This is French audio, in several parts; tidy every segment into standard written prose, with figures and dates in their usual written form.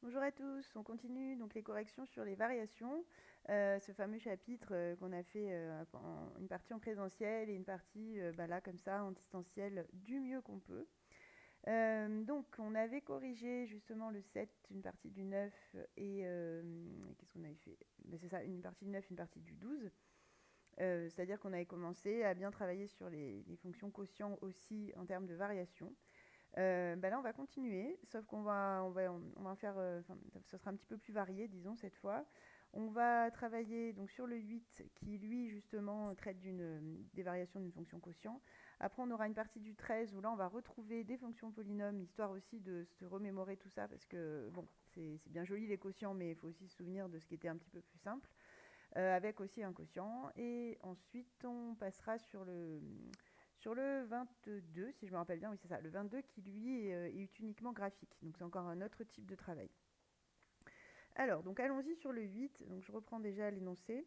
Bonjour à tous, on continue donc les corrections sur les variations. Ce fameux chapitre qu'on a fait une partie en présentiel et une partie là comme ça en distanciel du mieux qu'on peut. Donc on avait corrigé justement le 7, une partie du 9 et qu'est-ce qu'on avait fait? C'est ça, une partie du 9, une partie du 12. C'est-à-dire qu'on avait commencé à bien travailler sur les fonctions quotient aussi en termes de variation. Là, on va continuer, sauf qu'on va faire, ce sera un petit peu plus varié, disons, cette fois. On va travailler donc sur le 8 qui, lui, justement, traite des variations d'une fonction quotient. Après, on aura une partie du 13 où là, on va retrouver des fonctions polynômes, histoire aussi de se remémorer tout ça, parce que, bon, c'est bien joli les quotients, mais il faut aussi se souvenir de ce qui était un petit peu plus simple, avec aussi un quotient. Et ensuite, on passera sur le 22, si je me rappelle bien, oui c'est ça, le 22 qui lui est uniquement graphique, donc c'est encore un autre type de travail. Alors, donc allons-y sur le 8, donc je reprends déjà l'énoncé.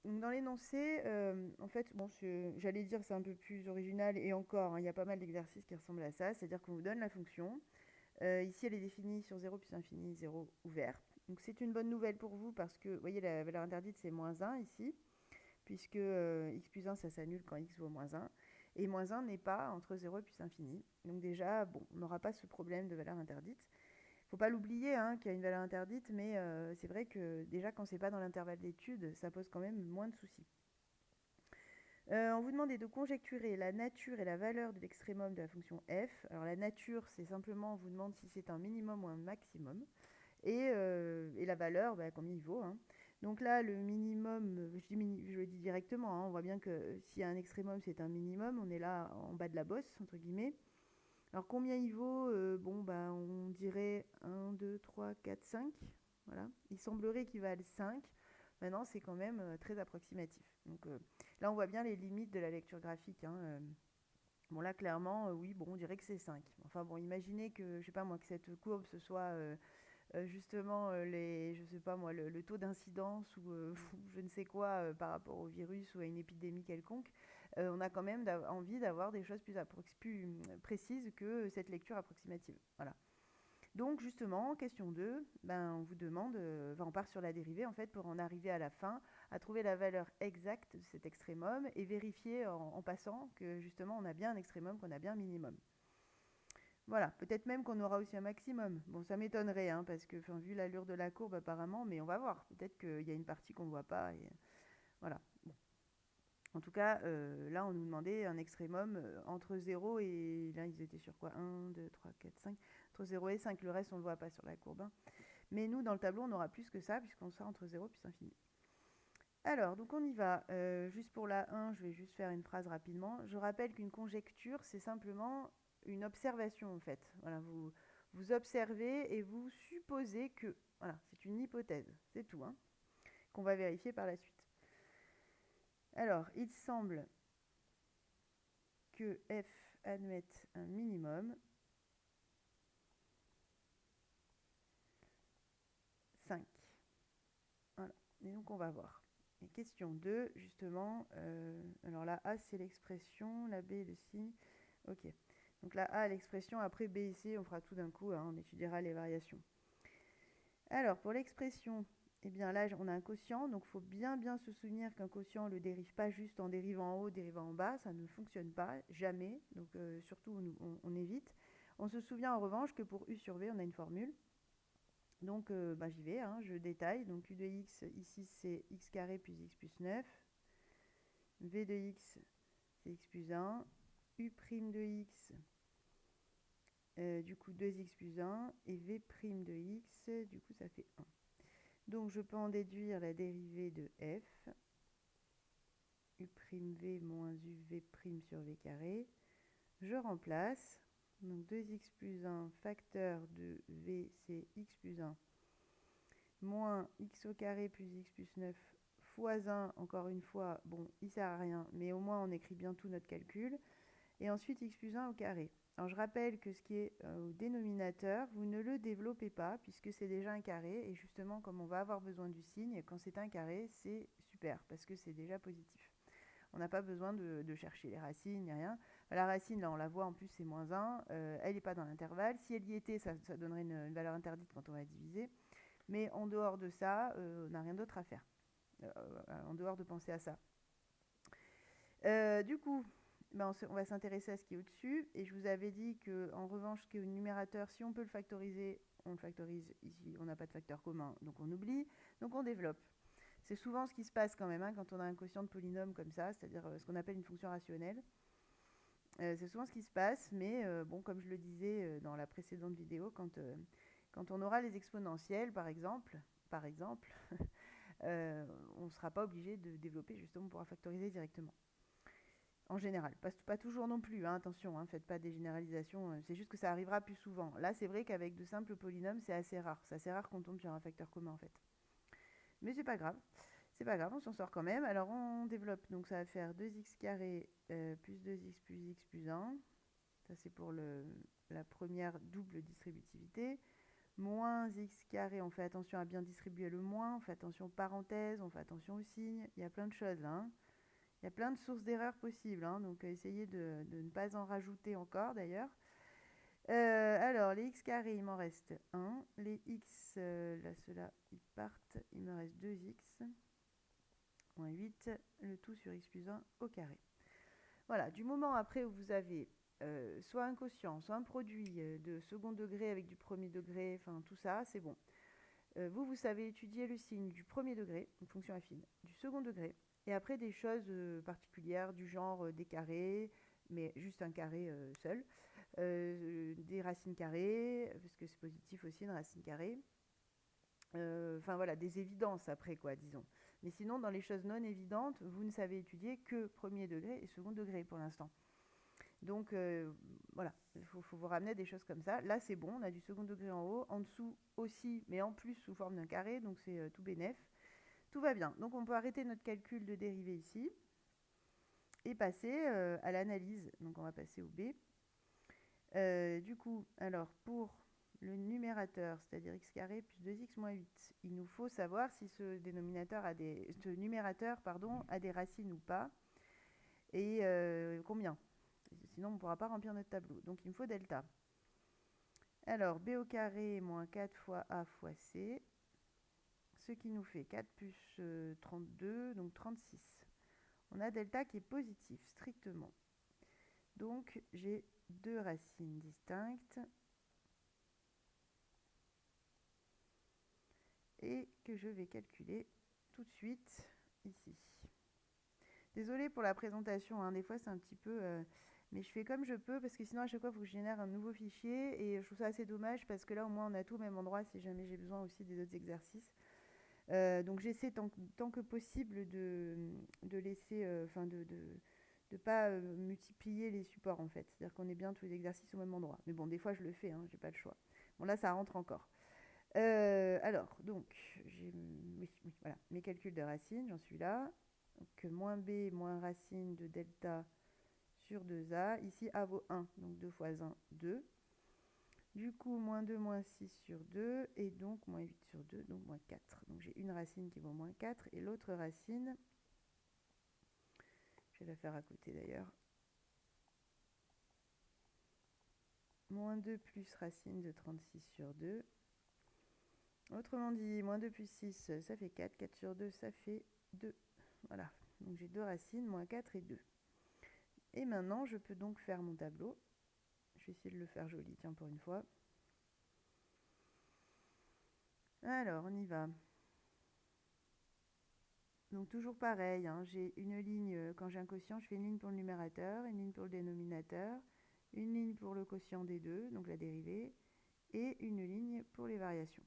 Donc dans l'énoncé, en fait, bon, j'allais dire c'est un peu plus original, et encore, hein, il y a pas mal d'exercices qui ressemblent à ça, c'est-à-dire qu'on vous donne la fonction. Ici, elle est définie sur 0 plus infini, 0 ouvert. Donc c'est une bonne nouvelle pour vous parce que, vous voyez, la valeur interdite, c'est moins 1 ici, puisque x plus 1, ça s'annule quand x vaut moins 1. Et moins 1 n'est pas entre 0 et plus infini. Donc déjà, bon, on n'aura pas ce problème de valeur interdite. Il ne faut pas l'oublier hein, qu'il y a une valeur interdite, mais c'est vrai que déjà, quand c'est pas dans l'intervalle d'étude, ça pose quand même moins de soucis. On vous demandait de conjecturer la nature et la valeur de l'extrémum de la fonction f. Alors la nature, c'est simplement, on vous demande si c'est un minimum ou un maximum. Et la valeur, combien il vaut. Hein. Donc là, le minimum, je le dis directement, hein, on voit bien que s'il y a un extrémum, c'est un minimum. On est là en bas de la bosse, entre guillemets. Alors combien il vaut on dirait 1, 2, 3, 4, 5. Voilà. Il semblerait qu'il valent 5. Maintenant, c'est quand même très approximatif. Donc là, on voit bien les limites de la lecture graphique. Hein. Bon, là, clairement, oui, bon, on dirait que c'est 5. Enfin bon, imaginez que, je sais pas moi, que cette courbe, ce soit justement je sais pas moi, le taux d'incidence ou je ne sais quoi par rapport au virus ou à une épidémie quelconque, on a quand même envie d'avoir des choses plus précises que cette lecture approximative. Voilà. Donc justement, question 2, on vous demande, on part sur la dérivée en fait pour en arriver à la fin, à trouver la valeur exacte de cet extrémum et vérifier en passant que justement on a bien un extrémum, qu'on a bien un minimum. Voilà, peut-être même qu'on aura aussi un maximum. Bon, ça m'étonnerait, hein, parce que vu l'allure de la courbe apparemment, mais on va voir. Peut-être qu'il y a une partie qu'on ne voit pas. Et voilà. Bon. En tout cas, là, on nous demandait un extrémum entre 0 et... Là, ils étaient sur quoi? 1, 2, 3, 4, 5. Entre 0 et 5. Le reste, on ne le voit pas sur la courbe. Hein. Mais nous, dans le tableau, on aura plus que ça, puisqu'on sera entre 0 et plus infini. Alors, donc on y va. Juste pour la 1, je vais juste faire une phrase rapidement. Je rappelle qu'une conjecture, c'est simplement une observation, en fait. Voilà, vous observez et vous supposez que... Voilà, c'est une hypothèse, c'est tout, hein, qu'on va vérifier par la suite. Alors, il semble que f admette un minimum 5. Voilà, et donc on va voir. Et question 2, justement, alors la A c'est l'expression, la B le signe. Ok, donc la A l'expression, après B et C, on fera tout d'un coup, hein, on étudiera les variations. Alors pour l'expression, eh bien là on a un quotient, donc il faut bien se souvenir qu'un quotient ne le dérive pas juste en dérivant en haut, dérivant en bas, ça ne fonctionne pas, jamais, donc surtout on évite. On se souvient en revanche que pour U sur V, on a une formule. Donc j'y vais, hein, je détaille. Donc U de x, ici c'est x carré plus x plus 9. V de x, c'est x plus 1. U' de x, du coup 2x plus 1. Et V' de x, du coup ça fait 1. Donc je peux en déduire la dérivée de f. u'v moins uv' sur v carré. Je remplace. Donc 2x plus 1 facteur de v, c'est x plus 1 moins x au carré plus x plus 9 fois 1, encore une fois, bon, il sert à rien, mais au moins on écrit bien tout notre calcul. Et ensuite x plus 1 au carré. Alors je rappelle que ce qui est au dénominateur, vous ne le développez pas puisque c'est déjà un carré. Et justement, comme on va avoir besoin du signe, quand c'est un carré, c'est super parce que c'est déjà positif. On n'a pas besoin de chercher les racines ni rien. La racine, là, on la voit, en plus, c'est moins 1. Elle n'est pas dans l'intervalle. Si elle y était, ça donnerait une valeur interdite quand on va diviser. Mais en dehors de ça, on n'a rien d'autre à faire. En dehors de penser à ça. Du coup, ben on va s'intéresser à ce qui est au-dessus. Et je vous avais dit qu'en revanche, ce qui est au numérateur, si on peut le factoriser, on le factorise. Ici, on n'a pas de facteur commun, donc on oublie. Donc on développe. C'est souvent ce qui se passe quand même quand on a un quotient de polynôme comme ça, c'est-à-dire ce qu'on appelle une fonction rationnelle. C'est souvent ce qui se passe, mais bon, comme je le disais dans la précédente vidéo, quand on aura les exponentielles, par exemple, on ne sera pas obligé de développer, justement, on pourra factoriser directement. En général, pas toujours non plus, hein, attention, hein, faites pas des généralisations, c'est juste que ça arrivera plus souvent. Là, c'est vrai qu'avec de simples polynômes, c'est assez rare. C'est assez rare qu'on tombe sur un facteur commun, en fait. Mais c'est pas grave. C'est pas grave, on s'en sort quand même. Alors, on développe. Donc, ça va faire 2x carré plus 2x plus x plus 1. Ça, c'est pour la première double distributivité. Moins x carré, on fait attention à bien distribuer le moins. On fait attention aux parenthèses, on fait attention aux signes. Il y a plein de choses là, hein. Il y a plein de sources d'erreurs possibles, hein, donc essayez de ne pas en rajouter encore d'ailleurs. Alors, les x carrés, il m'en reste 1. Les x, là, ceux-là, ils partent. Il me reste 2x, moins 8, le tout sur x plus 1 au carré. Voilà, du moment après où vous avez soit un quotient, soit un produit de second degré avec du premier degré, enfin tout ça, c'est bon. Vous savez étudier le signe du premier degré, une fonction affine, du second degré, et après des choses particulières du genre des carrés, mais juste un carré seul, des racines carrées, parce que c'est positif aussi une racine carrée. Enfin voilà, des évidences après quoi, disons. Mais sinon, dans les choses non évidentes, vous ne savez étudier que premier degré et second degré pour l'instant. Donc voilà, il faut vous ramener des choses comme ça. Là, c'est bon, on a du second degré en haut, en dessous aussi, mais en plus sous forme d'un carré, donc c'est tout bénef. Tout va bien. Donc on peut arrêter notre calcul de dérivée ici et passer à l'analyse. Donc on va passer au B. Du coup, alors pour le numérateur, c'est-à-dire x carré plus 2x moins 8, il nous faut savoir si ce numérateur a des racines ou pas, et combien. Sinon, on ne pourra pas remplir notre tableau. Donc, il me faut delta. Alors, b au carré moins 4 fois a fois c, ce qui nous fait 4 plus 32, donc 36. On a delta qui est positif, strictement. Donc, j'ai deux racines distinctes et que je vais calculer tout de suite ici. Désolée pour la présentation, hein, des fois c'est un petit peu... mais je fais comme je peux parce que sinon à chaque fois il faut que je génère un nouveau fichier et je trouve ça assez dommage parce que là au moins on a tout au même endroit si jamais j'ai besoin aussi des autres exercices. Donc j'essaie tant que possible de laisser... Enfin de pas multiplier les supports en fait. C'est-à-dire qu'on est bien tous les exercices au même endroit. Mais bon, des fois je le fais, hein, j'ai pas le choix. Bon là ça rentre encore. Alors, donc, oui, voilà, mes calculs de racines, j'en suis là. Donc, moins b moins racine de delta sur 2a. Ici, a vaut 1, donc 2 fois 1, 2. Du coup, moins 2, moins 6 sur 2, et donc moins 8 sur 2, donc moins 4. Donc, j'ai une racine qui vaut moins 4, et l'autre racine, je vais la faire à côté d'ailleurs, moins 2 plus racine de 36 sur 2. Autrement dit, moins 2 plus 6, ça fait 4. 4 sur 2, ça fait 2. Voilà, donc j'ai deux racines, moins 4 et 2. Et maintenant, je peux donc faire mon tableau. Je vais essayer de le faire joli, tiens, pour une fois. Alors, on y va. Donc, toujours pareil, hein, j'ai une ligne, quand j'ai un quotient, je fais une ligne pour le numérateur, une ligne pour le dénominateur, une ligne pour le quotient des deux, donc la dérivée, et une ligne pour les variations.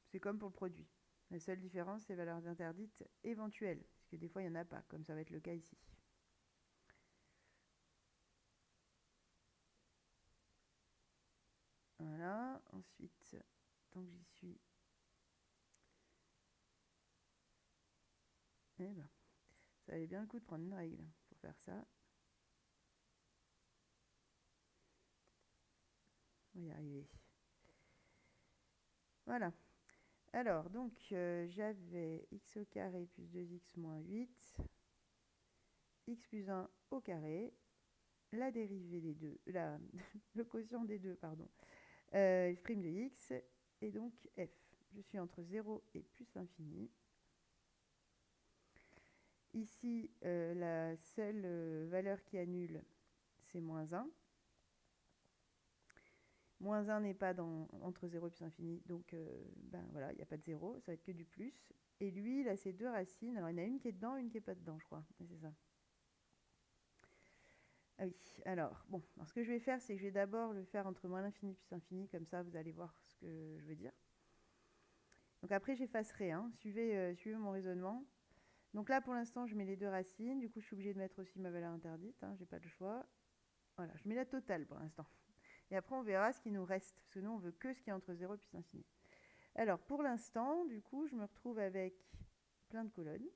C'est comme pour le produit. La seule différence, c'est valeurs interdites éventuelles, parce que des fois, il n'y en a pas, comme ça va être le cas ici. Voilà, ensuite, tant que j'y suis, eh ben, ça valait bien le coup de prendre une règle pour faire ça. On va y arriver. Voilà. Alors, donc, j'avais x au carré plus 2x moins 8. x plus 1 au carré, la dérivée des deux, le quotient des deux, pardon, f' de x, et donc f. Je suis entre 0 et plus l'infini. Ici, la seule valeur qui annule, c'est moins 1. Moins 1 n'est pas entre 0 et plus l'infini, donc ben voilà, il n'y a pas de 0, ça va être que du plus. Et lui, il a ses deux racines. Alors, il y en a une qui est dedans, une qui n'est pas dedans, je crois. C'est ça. Ah oui, alors, bon, alors ce que je vais faire, c'est que je vais d'abord le faire entre moins l'infini et plus l'infini, comme ça, vous allez voir ce que je veux dire. Donc après, j'effacerai, hein. Suivez mon raisonnement. Donc là, pour l'instant, je mets les deux racines. Du coup, je suis obligée de mettre aussi ma valeur interdite, hein, j'ai pas le choix. Voilà, je mets la totale pour l'instant. Et après, on verra ce qui nous reste, parce que nous, on veut que ce qui est entre 0 et plus l'infini. Alors, pour l'instant, du coup, je me retrouve avec plein de colonnes.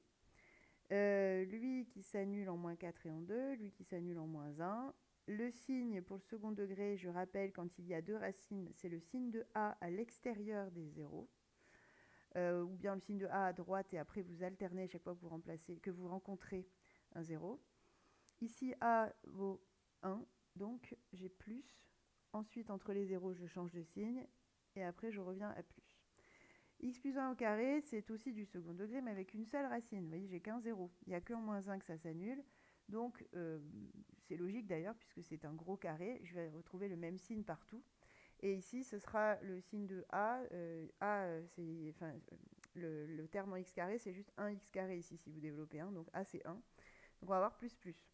Lui qui s'annule en moins 4 et en 2, lui qui s'annule en moins 1. Le signe pour le second degré, je rappelle, quand il y a deux racines, c'est le signe de A à l'extérieur des zéros. Ou bien le signe de A à droite, et après vous alternez chaque fois que vous rencontrez un 0. Ici, A vaut 1, donc j'ai plus. Ensuite, entre les zéros, je change de signe, et après je reviens à plus. X plus 1 au carré, c'est aussi du second degré, mais avec une seule racine. Vous voyez, j'ai qu'un 0. Il n'y a qu'en moins 1 que ça s'annule. Donc, c'est logique d'ailleurs, puisque c'est un gros carré. Je vais retrouver le même signe partout. Et ici, ce sera le signe de A. C'est, enfin, le terme en x carré, c'est juste 1 x carré ici, si vous développez 1. Donc, A, c'est 1. Donc, on va avoir plus, plus.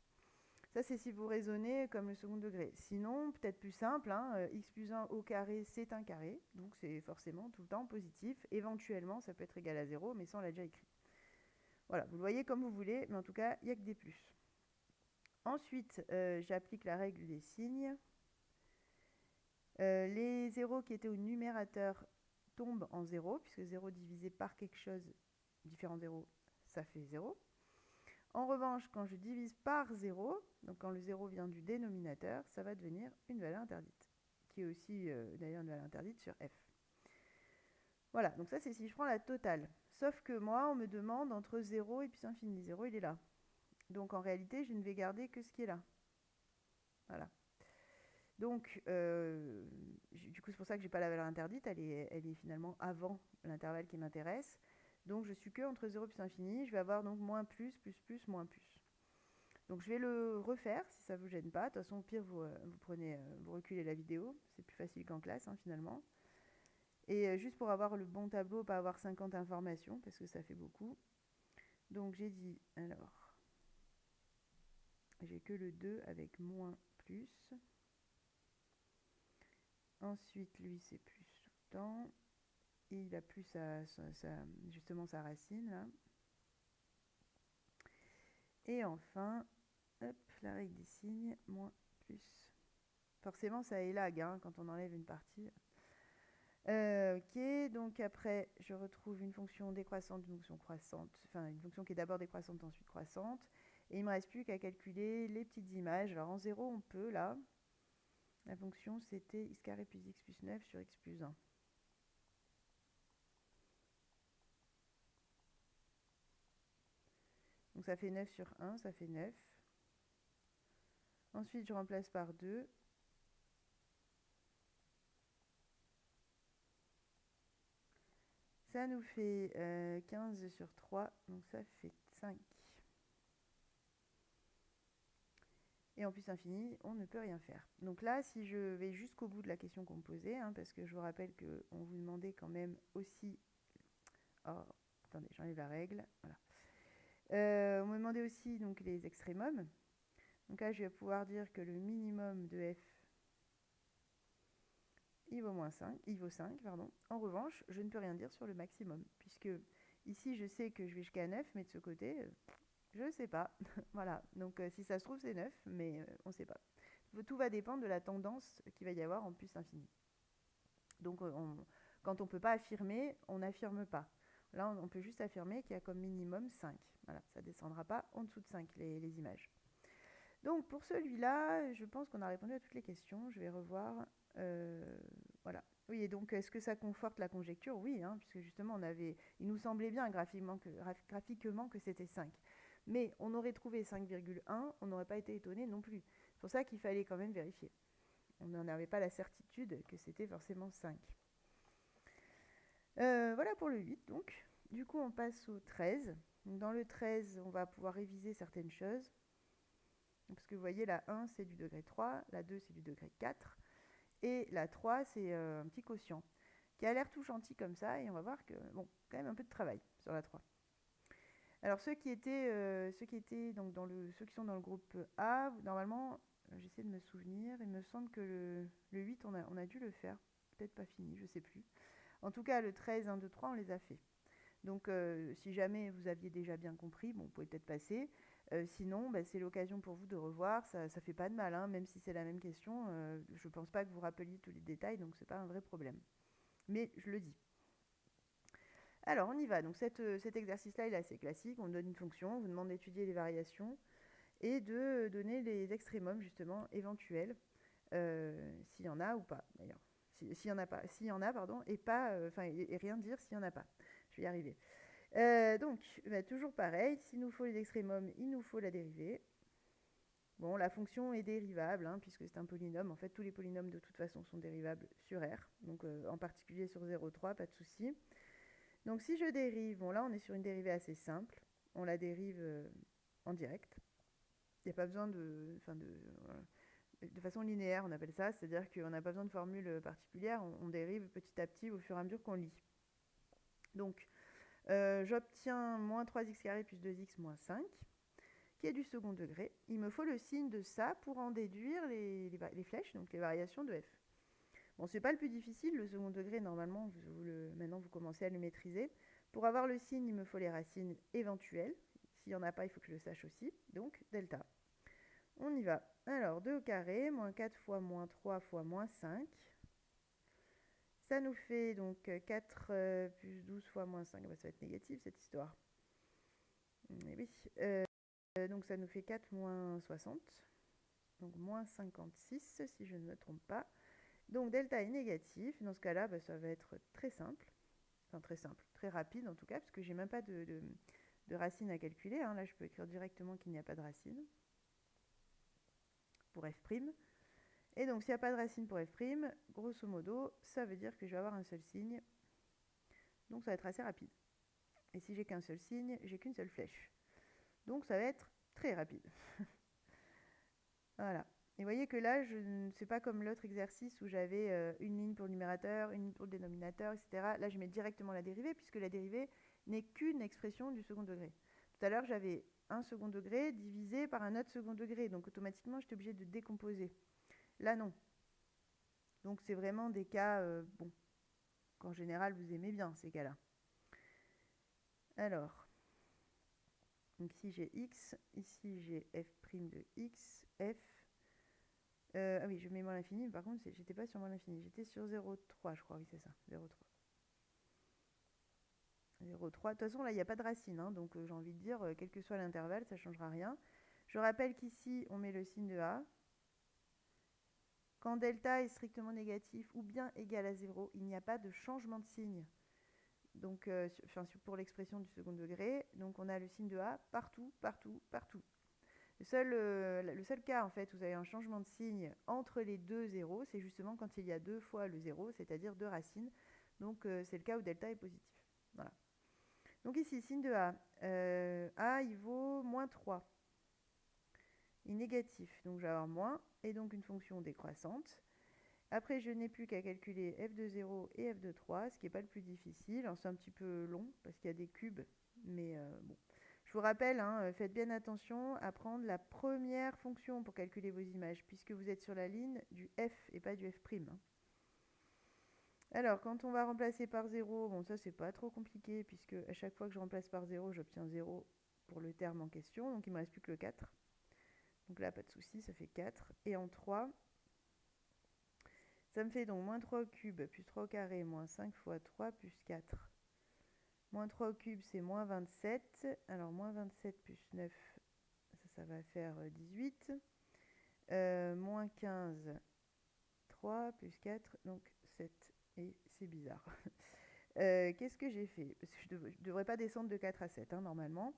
Ça, c'est si vous raisonnez comme le second degré. Sinon, peut-être plus simple, hein, x plus 1 au carré, c'est un carré. Donc, c'est forcément tout le temps positif. Éventuellement, ça peut être égal à 0, mais ça, on l'a déjà écrit. Voilà, vous le voyez comme vous voulez, mais en tout cas, il n'y a que des plus. Ensuite, j'applique la règle des signes. Les zéros qui étaient au numérateur tombent en 0, puisque 0 divisé par quelque chose, différent 0, ça fait 0. En revanche, quand je divise par 0, donc quand le 0 vient du dénominateur, ça va devenir une valeur interdite, qui est aussi d'ailleurs une valeur interdite sur f. Voilà, donc ça c'est si je prends la totale. Sauf que moi, on me demande entre 0 et plus infini. 0, il est là. Donc en réalité, je ne vais garder que ce qui est là. Voilà. Donc, du coup, c'est pour ça que je n'ai pas la valeur interdite. Elle est finalement avant l'intervalle qui m'intéresse. Donc, je suis que entre 0 et plus infini. Je vais avoir donc moins plus, plus, plus, moins plus. Donc je vais le refaire si ça ne vous gêne pas. De toute façon, au pire, vous reculez la vidéo. C'est plus facile qu'en classe, hein, finalement. Et juste pour avoir le bon tableau, pas avoir 50 informations, parce que ça fait beaucoup. Donc j'ai dit, alors, j'ai que le 2 avec moins plus. Ensuite, lui, c'est plus tout le temps. Et il a plus justement sa racine, là. Et enfin, hop, la règle des signes, moins plus. Forcément, ça élague hein, quand on enlève une partie. Ok, donc après, je retrouve une fonction décroissante, une fonction croissante, enfin une fonction qui est d'abord décroissante, ensuite croissante. Et il ne me reste plus qu'à calculer les petites images. Alors en 0, on peut, là, la fonction, c'était x carré plus x plus 9 sur x plus 1. Donc ça fait 9 sur 1, ça fait 9. Ensuite, je remplace par 2. Ça nous fait 15 sur 3, donc ça fait 5. Et en plus infini, on ne peut rien faire. Donc là, si je vais jusqu'au bout de la question qu'on me posait, hein, parce que je vous rappelle qu'on vous demandait quand même aussi... Oh, attendez, j'enlève la règle. Voilà. On me demandait aussi donc, les extrémums. Donc là, je vais pouvoir dire que le minimum de f, il vaut 5. En revanche, je ne peux rien dire sur le maximum, puisque ici, je sais que je vais jusqu'à 9, mais de ce côté, je ne sais pas. Voilà, donc si ça se trouve, c'est 9, mais on ne sait pas. Tout va dépendre de la tendance qu'il va y avoir en plus infini. Donc, quand on ne peut pas affirmer, on n'affirme pas. Là, on peut juste affirmer qu'il y a comme minimum 5. Voilà, ça ne descendra pas en dessous de 5, les images. Donc, pour celui-là, je pense qu'on a répondu à toutes les questions. Je vais revoir. Voilà. Oui, et donc, est-ce que ça conforte la conjecture? Oui, hein, puisque justement, il nous semblait bien graphiquement que c'était 5. Mais on aurait trouvé 5,1, on n'aurait pas été étonné non plus. C'est pour ça qu'il fallait quand même vérifier. On n'en avait pas la certitude que c'était forcément 5. Voilà pour le 8 donc. Du coup, on passe au 13. Dans le 13, on va pouvoir réviser certaines choses. Parce que vous voyez, la 1, c'est du degré 3, la 2, c'est du degré 4, et la 3, c'est un petit quotient, qui a l'air tout gentil comme ça, et on va voir que, bon, quand même un peu de travail sur la 3. Alors, ceux qui donc ceux qui sont dans le groupe A, normalement, j'essaie de me souvenir, il me semble que le 8, on a dû le faire. Peut-être pas fini, je sais plus. En tout cas, le 13, 1, 2, 3, on les a fait. Donc, si jamais vous aviez déjà bien compris, bon, vous pouvez peut-être passer. Sinon, c'est l'occasion pour vous de revoir. Ça fait pas de mal, hein, même si c'est la même question. Je pense pas que vous rappeliez tous les détails, donc c'est pas un vrai problème. Mais je le dis. Alors, on y va. Donc, cet exercice-là, il est assez classique. On donne une fonction, on vous demande d'étudier les variations et de donner les extrémums, justement, éventuels, s'il y en a ou pas, d'ailleurs. S'il y en a pas, s'il y en a, pardon, et pas, et rien dire s'il y en a pas. Je vais y arriver. Donc, toujours pareil, s'il nous faut les extrémums, il nous faut la dérivée. Bon, la fonction est dérivable, hein, puisque c'est un polynôme. En fait, tous les polynômes, de toute façon, sont dérivables sur R. Donc, en particulier sur 0,3, pas de souci. Donc, si je dérive, bon, là, on est sur une dérivée assez simple. On la dérive en direct. Il n'y a pas besoin de façon linéaire, on appelle ça. C'est-à-dire qu'on n'a pas besoin de formule particulière. On dérive petit à petit au fur et à mesure qu'on lit. Donc, j'obtiens moins 3x carré plus 2x moins 5, qui est du second degré. Il me faut le signe de ça pour en déduire les flèches, donc les variations de f. Bon, c'est pas le plus difficile, le second degré, normalement, maintenant vous commencez à le maîtriser. Pour avoir le signe, il me faut les racines éventuelles. S'il n'y en a pas, il faut que je le sache aussi. Donc, delta. On y va. Alors, 2 au carré, moins 4 fois moins 3 fois moins 5. Ça nous fait donc 4 plus 12 fois moins 5. Ça va être négatif, cette histoire. Et oui. Donc ça nous fait 4 moins 60. Donc moins 56, si je ne me trompe pas. Donc delta est négatif. Dans ce cas-là, ça va être très simple. Enfin très simple, très rapide en tout cas, parce que j'ai même pas de racine à calculer. Hein. Là, je peux écrire directement qu'il n'y a pas de racine pour f'. Et donc, s'il n'y a pas de racine pour f', grosso modo, ça veut dire que je vais avoir un seul signe. Donc, ça va être assez rapide. Et si j'ai qu'un seul signe, j'ai qu'une seule flèche. Donc, ça va être très rapide. Voilà. Et vous voyez que là, c'est pas comme l'autre exercice où j'avais une ligne pour le numérateur, une ligne pour le dénominateur, etc. Là, je mets directement la dérivée, puisque la dérivée n'est qu'une expression du second degré. Tout à l'heure, j'avais un second degré divisé par un autre second degré. Donc, automatiquement, j'étais obligée de décomposer. Là, non. Donc, c'est vraiment des cas, qu'en général, vous aimez bien, ces cas-là. Alors, donc ici, j'ai x. Ici, j'ai f' de x, f. Ah oui, je mets moins l'infini, mais par contre, j'étais pas sur moins l'infini, j'étais sur 0,3, je crois, oui, c'est ça, 0,3. 0,3, de toute façon, là, il n'y a pas de racine, hein, donc j'ai envie de dire, quel que soit l'intervalle, ça ne changera rien. Je rappelle qu'ici, on met le signe de A. Quand delta est strictement négatif ou bien égal à 0, il n'y a pas de changement de signe. Donc, pour l'expression du second degré, donc on a le signe de A partout, partout, partout. Le seul cas en fait où vous avez un changement de signe entre les deux zéros, c'est justement quand il y a deux fois le zéro, c'est-à-dire deux racines. Donc c'est le cas où delta est positif. Voilà. Donc ici, signe de A. A, il vaut moins 3. Il est négatif, donc je vais avoir moins, et donc une fonction décroissante. Après, je n'ai plus qu'à calculer f de 0 et f de 3, ce qui n'est pas le plus difficile. C'est un petit peu long, parce qu'il y a des cubes, mais bon. Je vous rappelle, hein, faites bien attention à prendre la première fonction pour calculer vos images, puisque vous êtes sur la ligne du f et pas du f'. Hein. Alors, quand on va remplacer par 0, bon, ça, c'est pas trop compliqué, puisque à chaque fois que je remplace par 0, j'obtiens 0 pour le terme en question, donc il ne me reste plus que le 4. Donc là, pas de souci, ça fait 4. Et en 3, ça me fait donc moins 3 au cube plus 3 au carré moins 5 fois 3 plus 4. Moins 3 au cube, c'est moins 27. Alors, moins 27 plus 9, ça va faire 18. Moins 15, 3 plus 4, donc 7. Et c'est bizarre. Qu'est-ce que j'ai fait? Parce que je ne devrais pas descendre de 4 à 7, hein, normalement.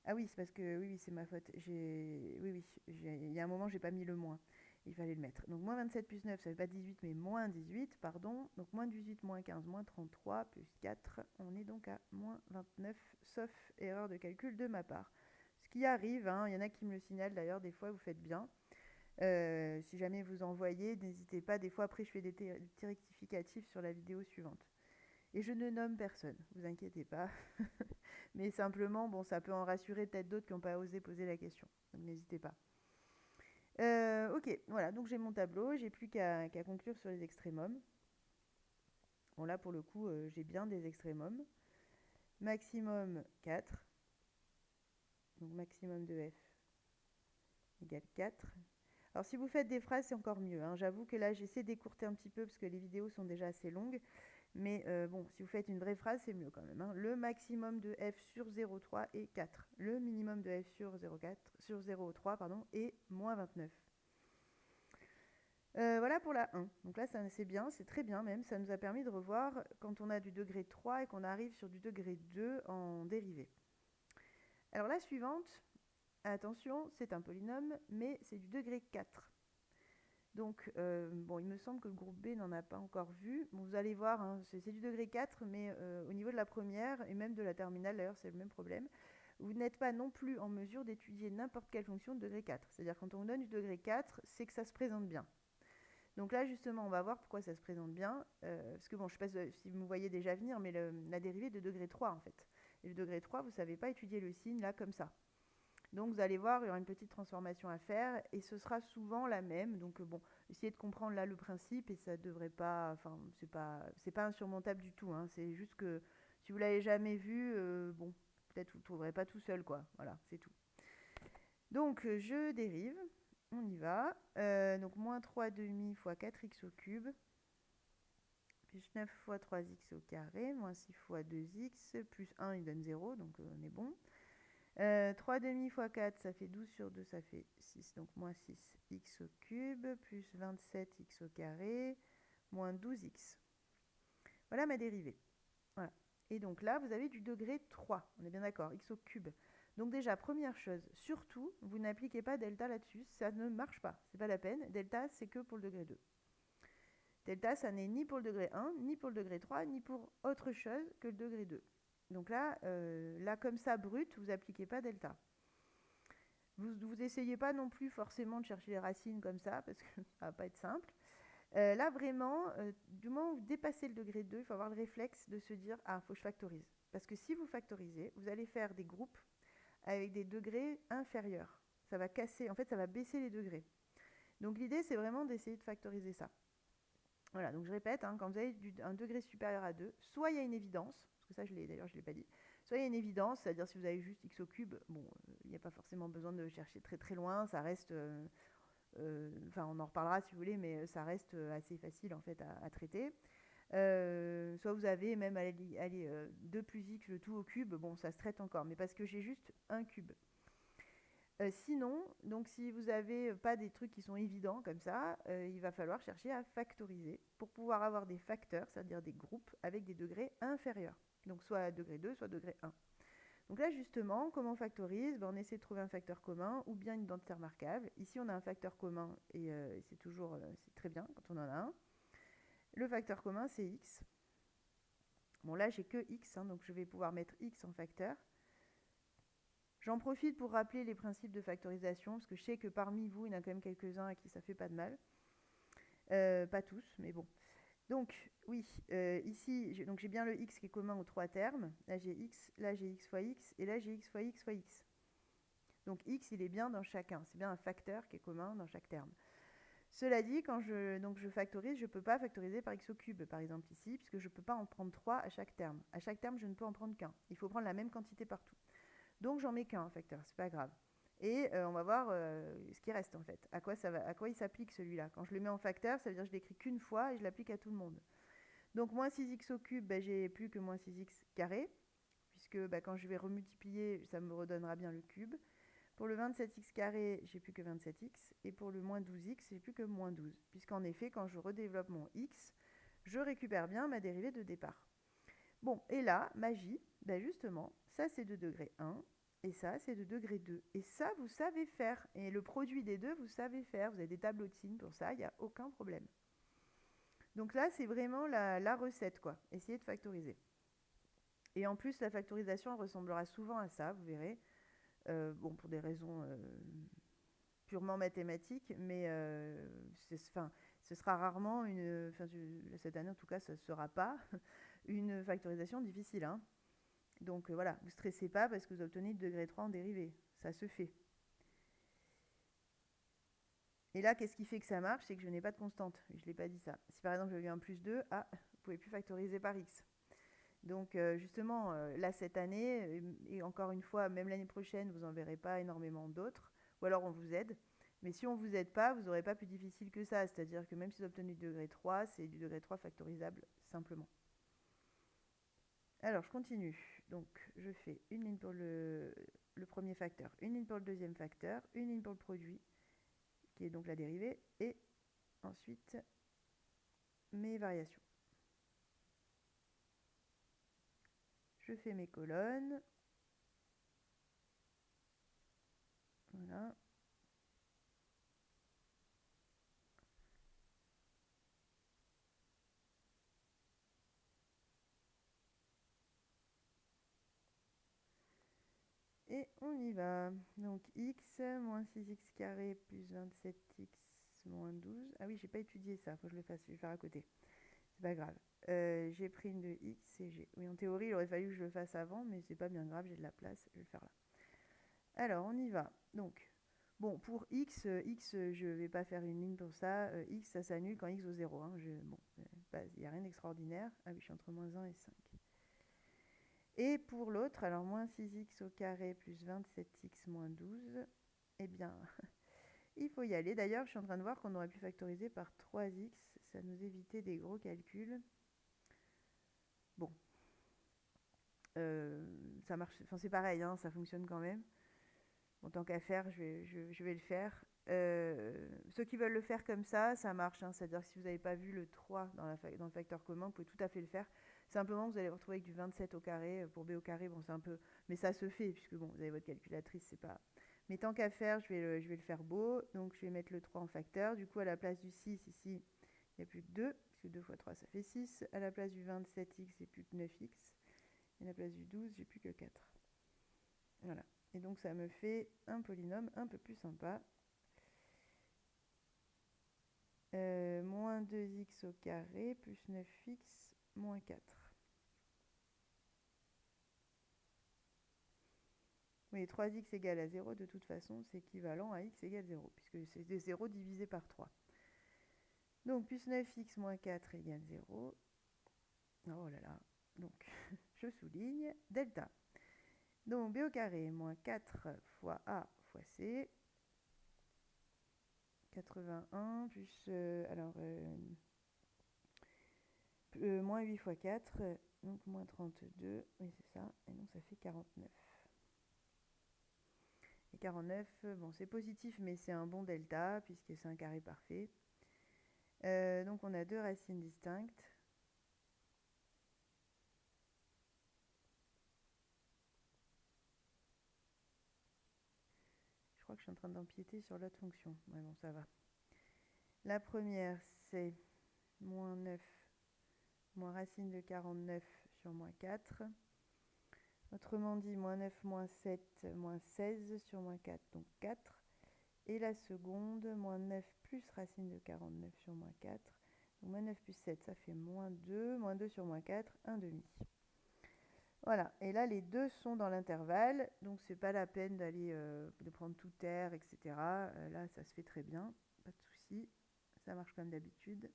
Ah oui, c'est parce que oui, oui, c'est ma faute. Oui, oui, il y a un moment, j'ai pas mis le moins. Il fallait le mettre. Donc moins 27 plus 9, ça fait pas 18, mais moins 18, pardon. Donc moins 18, moins 15, moins 33, plus 4. On est donc à moins 29, sauf erreur de calcul de ma part. Ce qui arrive, hein, il y en a qui me le signalent d'ailleurs, des fois vous faites bien. Si jamais vous envoyez, n'hésitez pas. Des fois, après, je fais des petits rectificatifs sur la vidéo suivante. Et je ne nomme personne, vous inquiétez pas. Mais simplement, bon, ça peut en rassurer peut-être d'autres qui n'ont pas osé poser la question. Donc n'hésitez pas. Ok, voilà, donc j'ai mon tableau, j'ai plus qu'à conclure sur les extrémums. Bon là pour le coup, j'ai bien des extrémums. Maximum 4, donc maximum de f égale 4. Alors si vous faites des phrases, c'est encore mieux, hein. J'avoue que là, j'essaie d'écourter un petit peu parce que les vidéos sont déjà assez longues. Mais bon, si vous faites une vraie phrase, c'est mieux quand même, hein. Le maximum de f sur 0,3 est 4. Le minimum de f sur 0,3 pardon, est moins 29. Voilà pour la 1. Donc là, c'est bien, c'est très bien même. Ça nous a permis de revoir quand on a du degré 3 et qu'on arrive sur du degré 2 en dérivée. Alors la suivante, attention, c'est un polynôme, mais c'est du degré 4. Donc, bon, il me semble que le groupe B n'en a pas encore vu. Bon, vous allez voir, hein, c'est du degré 4, mais au niveau de la première, et même de la terminale, d'ailleurs, c'est le même problème. Vous n'êtes pas non plus en mesure d'étudier n'importe quelle fonction de degré 4. C'est-à-dire, quand on vous donne du degré 4, c'est que ça se présente bien. Donc là, justement, on va voir pourquoi ça se présente bien. Parce que, bon, je ne sais pas si vous me voyez déjà venir, mais la dérivée est de degré 3, en fait. Et le degré 3, vous ne savez pas étudier le signe, là, comme ça. Donc vous allez voir, il y aura une petite transformation à faire et ce sera souvent la même. Donc bon, essayez de comprendre là le principe et ça devrait pas, enfin c'est pas insurmontable du tout, hein. C'est juste que si vous l'avez jamais vu, bon, peut-être vous ne trouverez pas tout seul quoi. Voilà, c'est tout. Donc je dérive, on y va. Donc moins 3 demi fois 4x au cube plus 9 fois 3x au carré moins 6 fois 2x plus 1 il donne 0, donc on est bon. 3 demi fois 4, ça fait 12 sur 2, ça fait 6. Donc moins 6x au cube, plus 27x au carré, moins 12x. Voilà ma dérivée. Voilà. Et donc là, vous avez du degré 3. On est bien d'accord, x au cube. Donc déjà, première chose, surtout, vous n'appliquez pas delta là-dessus. Ça ne marche pas. C'est pas la peine. Delta, c'est que pour le degré 2. Delta, ça n'est ni pour le degré 1, ni pour le degré 3, ni pour autre chose que le degré 2. Donc là, là comme ça, brut, vous n'appliquez pas delta. Vous essayez pas non plus forcément de chercher les racines comme ça, parce que ça va pas être simple. Là, vraiment, du moment où vous dépassez le degré 2, il faut avoir le réflexe de se dire « Ah, il faut que je factorise ». Parce que si vous factorisez, vous allez faire des groupes avec des degrés inférieurs. Ça va casser, en fait, ça va baisser les degrés. Donc l'idée, c'est vraiment d'essayer de factoriser ça. Voilà, donc je répète, hein, quand vous avez un degré supérieur à 2, soit il y a une évidence, parce que ça, d'ailleurs, je ne l'ai pas dit, soit il y a une évidence, c'est-à-dire si vous avez juste x au cube, bon, il n'y a pas forcément besoin de chercher très très loin, ça reste, enfin on en reparlera si vous voulez, mais ça reste assez facile en fait à traiter. Soit vous avez même, allez 2 plus x le tout au cube, bon ça se traite encore, mais parce que j'ai juste un cube. Sinon, donc si vous n'avez pas des trucs qui sont évidents comme ça, il va falloir chercher à factoriser pour pouvoir avoir des facteurs, c'est-à-dire des groupes avec des degrés inférieurs. Donc soit degré 2, soit degré 1. Donc là justement, comment on factorise? On essaie de trouver un facteur commun ou bien une identité remarquable. Ici on a un facteur commun et c'est toujours c'est très bien quand on en a un. Le facteur commun c'est x. Bon là j'ai que x, hein, donc je vais pouvoir mettre x en facteur. J'en profite pour rappeler les principes de factorisation, parce que je sais que parmi vous, il y en a quand même quelques-uns à qui ça fait pas de mal. Pas tous, mais bon. Donc, oui, ici, j'ai bien le x qui est commun aux trois termes. Là, j'ai x fois x, et là, j'ai x fois x fois x. Donc, x, il est bien dans chacun. C'est bien un facteur qui est commun dans chaque terme. Cela dit, quand je factorise, je ne peux pas factoriser par x au cube, par exemple ici, puisque je ne peux pas en prendre 3 à chaque terme. À chaque terme, je ne peux en prendre qu'un. Il faut prendre la même quantité partout. Donc j'en mets qu'un facteur, c'est pas grave. Et on va voir ce qui reste en fait. À quoi il s'applique celui-là. Quand je le mets en facteur, ça veut dire que je l'écris qu'une fois et je l'applique à tout le monde. Donc moins 6x au cube, j'ai plus que moins 6x carré, puisque quand je vais remultiplier, ça me redonnera bien le cube. Pour le 27x carré, j'ai plus que 27x. Et pour le moins 12x, j'ai plus que moins 12. Puisqu'en effet, quand je redéveloppe mon x, je récupère bien ma dérivée de départ. Bon, et là, magie, justement, ça c'est de degré 1. Et ça, c'est de degré 2. Et ça, vous savez faire. Et le produit des deux, vous savez faire. Vous avez des tableaux de signes pour ça, il n'y a aucun problème. Donc là, c'est vraiment la recette, quoi. Essayez de factoriser. Et en plus, la factorisation ressemblera souvent à ça, vous verrez. Bon, pour des raisons purement mathématiques, mais ce sera rarement cette année en tout cas, ce ne sera pas une factorisation difficile, hein. Donc voilà, vous ne stressez pas parce que vous obtenez le degré 3 en dérivé. Ça se fait. Et là, qu'est-ce qui fait que ça marche? C'est que je n'ai pas de constante. Je ne l'ai pas dit ça. Si par exemple j'avais un plus 2, vous ne pouvez plus factoriser par x. Donc justement, là cette année, et encore une fois, même l'année prochaine, vous n'en verrez pas énormément d'autres. Ou alors on vous aide. Mais si on ne vous aide pas, vous n'aurez pas plus difficile que ça. C'est-à-dire que même si vous obtenez du degré 3, c'est du degré 3 factorisable simplement. Alors, je continue. Donc, je fais une ligne pour le premier facteur, une ligne pour le deuxième facteur, une ligne pour le produit, qui est donc la dérivée, et ensuite mes variations. Je fais mes colonnes. Voilà. Et on y va. Donc x moins 6x carré plus 27x moins 12. Ah oui, j'ai pas étudié ça, faut que je le fasse, je vais faire à côté. C'est pas grave. J'ai pris une de x et g. Oui, en théorie, il aurait fallu que je le fasse avant, mais c'est pas bien grave, j'ai de la place, je vais le faire là. Alors, on y va. Donc, bon, pour x, je vais pas faire une ligne pour ça. X, ça s'annule quand x vaut 0. Hein. Bon, il n'y a rien d'extraordinaire. Ah oui, je suis entre moins 1 et 5. Et pour l'autre, alors moins 6x au carré plus 27x moins 12, eh bien, il faut y aller. D'ailleurs, je suis en train de voir qu'on aurait pu factoriser par 3x. Ça nous évitait des gros calculs. Bon, ça marche. Enfin, c'est pareil, hein, ça fonctionne quand même. Bon, tant qu'à faire, je vais le faire. Ceux qui veulent le faire comme ça marche, hein. C'est-à-dire que si vous n'avez pas vu le 3 dans le facteur commun, vous pouvez tout à fait le faire. Simplement, vous allez vous retrouver avec du 27 au carré. Pour b au carré, bon, c'est un peu... Mais ça se fait, puisque bon, vous avez votre calculatrice, c'est pas... Mais tant qu'à faire, je vais le faire beau. Donc, je vais mettre le 3 en facteur. Du coup, à la place du 6, ici, il n'y a plus que 2, puisque 2 fois 3, ça fait 6. À la place du 27x, j'ai plus que 9x. Et à la place du 12, j'ai plus que 4. Voilà. Et donc ça me fait un polynôme un peu plus sympa. Moins 2x au carré plus 9x moins 4. Oui, 3x égale à 0, de toute façon, c'est équivalent à x égale 0, puisque c'est 0 divisé par 3. Donc, plus 9x moins 4 égale 0. Oh là là. Donc, je souligne delta. Donc, b au carré moins 4 fois a fois c. 81 plus... moins 8 fois 4, donc moins 32, oui c'est ça, et donc ça fait 49. Et 49, bon c'est positif mais c'est un bon delta puisque c'est un carré parfait. Donc on a deux racines distinctes. Je crois que je suis en train d'empiéter sur l'autre fonction. Ouais bon ça va. La première c'est moins 9 moins racine de 49 sur moins 4. Autrement dit, moins 9 moins 7 moins 16 sur moins 4, donc 4. Et la seconde, moins 9 plus racine de 49 sur moins 4. Donc moins 9 plus 7, ça fait moins 2. Moins 2 sur moins 4, 1 demi. Voilà, et là les deux sont dans l'intervalle, donc c'est pas la peine d'aller de prendre tout R, etc. Là ça se fait très bien, pas de souci, ça marche comme d'habitude.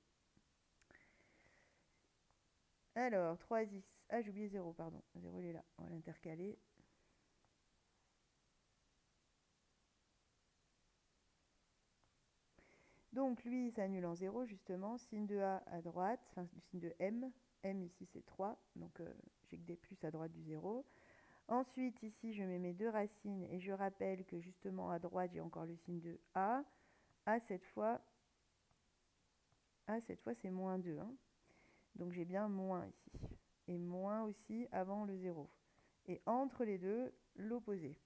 Alors 3x, j'ai oublié 0, pardon, 0 il est là, on va l'intercaler. Donc lui il s'annule en 0 justement, signe de A à droite, enfin du signe de M ici c'est 3, donc j'ai que des plus à droite du 0. Ensuite ici je mets mes deux racines et je rappelle que justement à droite j'ai encore le signe de A. Cette fois c'est moins 2, hein. Donc j'ai bien moins ici. Et moins aussi avant le 0. Et entre les deux, l'opposé.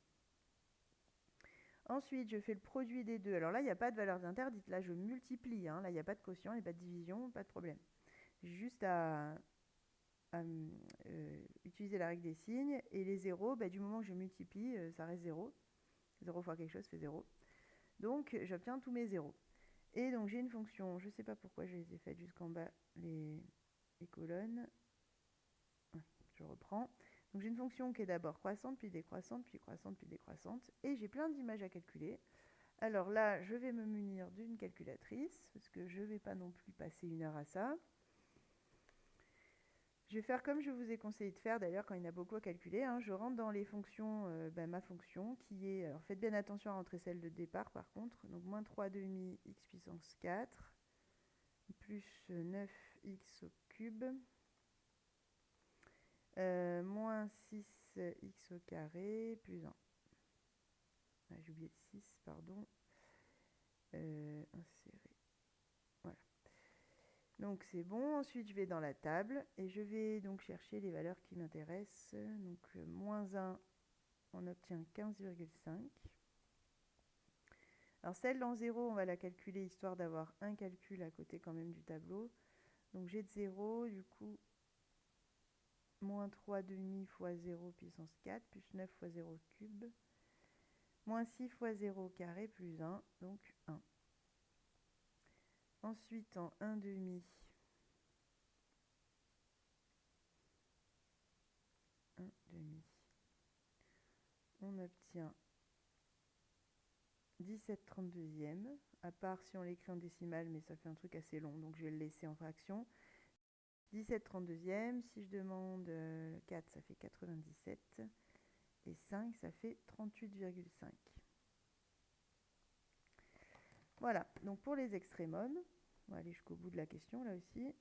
Ensuite, je fais le produit des deux. Alors là, il n'y a pas de valeurs interdites. Là, je multiplie. Hein. Là, il n'y a pas de quotient, il n'y a pas de division, pas de problème. J'ai juste à utiliser la règle des signes. Et les zéros, bah, du moment que je multiplie, ça reste 0. 0 fois quelque chose fait 0. Donc, j'obtiens tous mes zéros. Et donc, j'ai une fonction, je ne sais pas pourquoi je les ai faites jusqu'en bas, les colonnes. Je reprends. Donc, j'ai une fonction qui est d'abord croissante, puis décroissante, puis croissante, puis décroissante. Et j'ai plein d'images à calculer. Alors là, je vais me munir d'une calculatrice, parce que je ne vais pas non plus passer 1 heure à ça. Je vais faire comme je vous ai conseillé de faire, d'ailleurs, quand il y en a beaucoup à calculer. Hein. Je rentre dans les fonctions, ma fonction, qui est... Alors, faites bien attention à rentrer celle de départ, par contre. Donc, moins 3 demi x puissance 4, plus 9x au cube, moins 6x au carré, plus 1. Ah, j'ai oublié le 6, pardon. Insérer. Voilà. Donc c'est bon. Ensuite, je vais dans la table et je vais donc chercher les valeurs qui m'intéressent. Donc moins 1, on obtient 15,5. Alors celle en 0, on va la calculer histoire d'avoir un calcul à côté quand même du tableau. Donc j'ai de 0, du coup, moins 3 demi fois 0 puissance 4, plus 9 fois 0 cube, moins 6 fois 0 carré, plus 1, donc 1. Ensuite, en 1 demi, 1 demi, on obtient 17/32e, à part si on l'écrit en décimale, mais ça fait un truc assez long, donc je vais le laisser en fraction. 17/32e, si je demande 4, ça fait 97, et 5, ça fait 38,5. Voilà, donc pour les extrémums, on va aller jusqu'au bout de la question là aussi.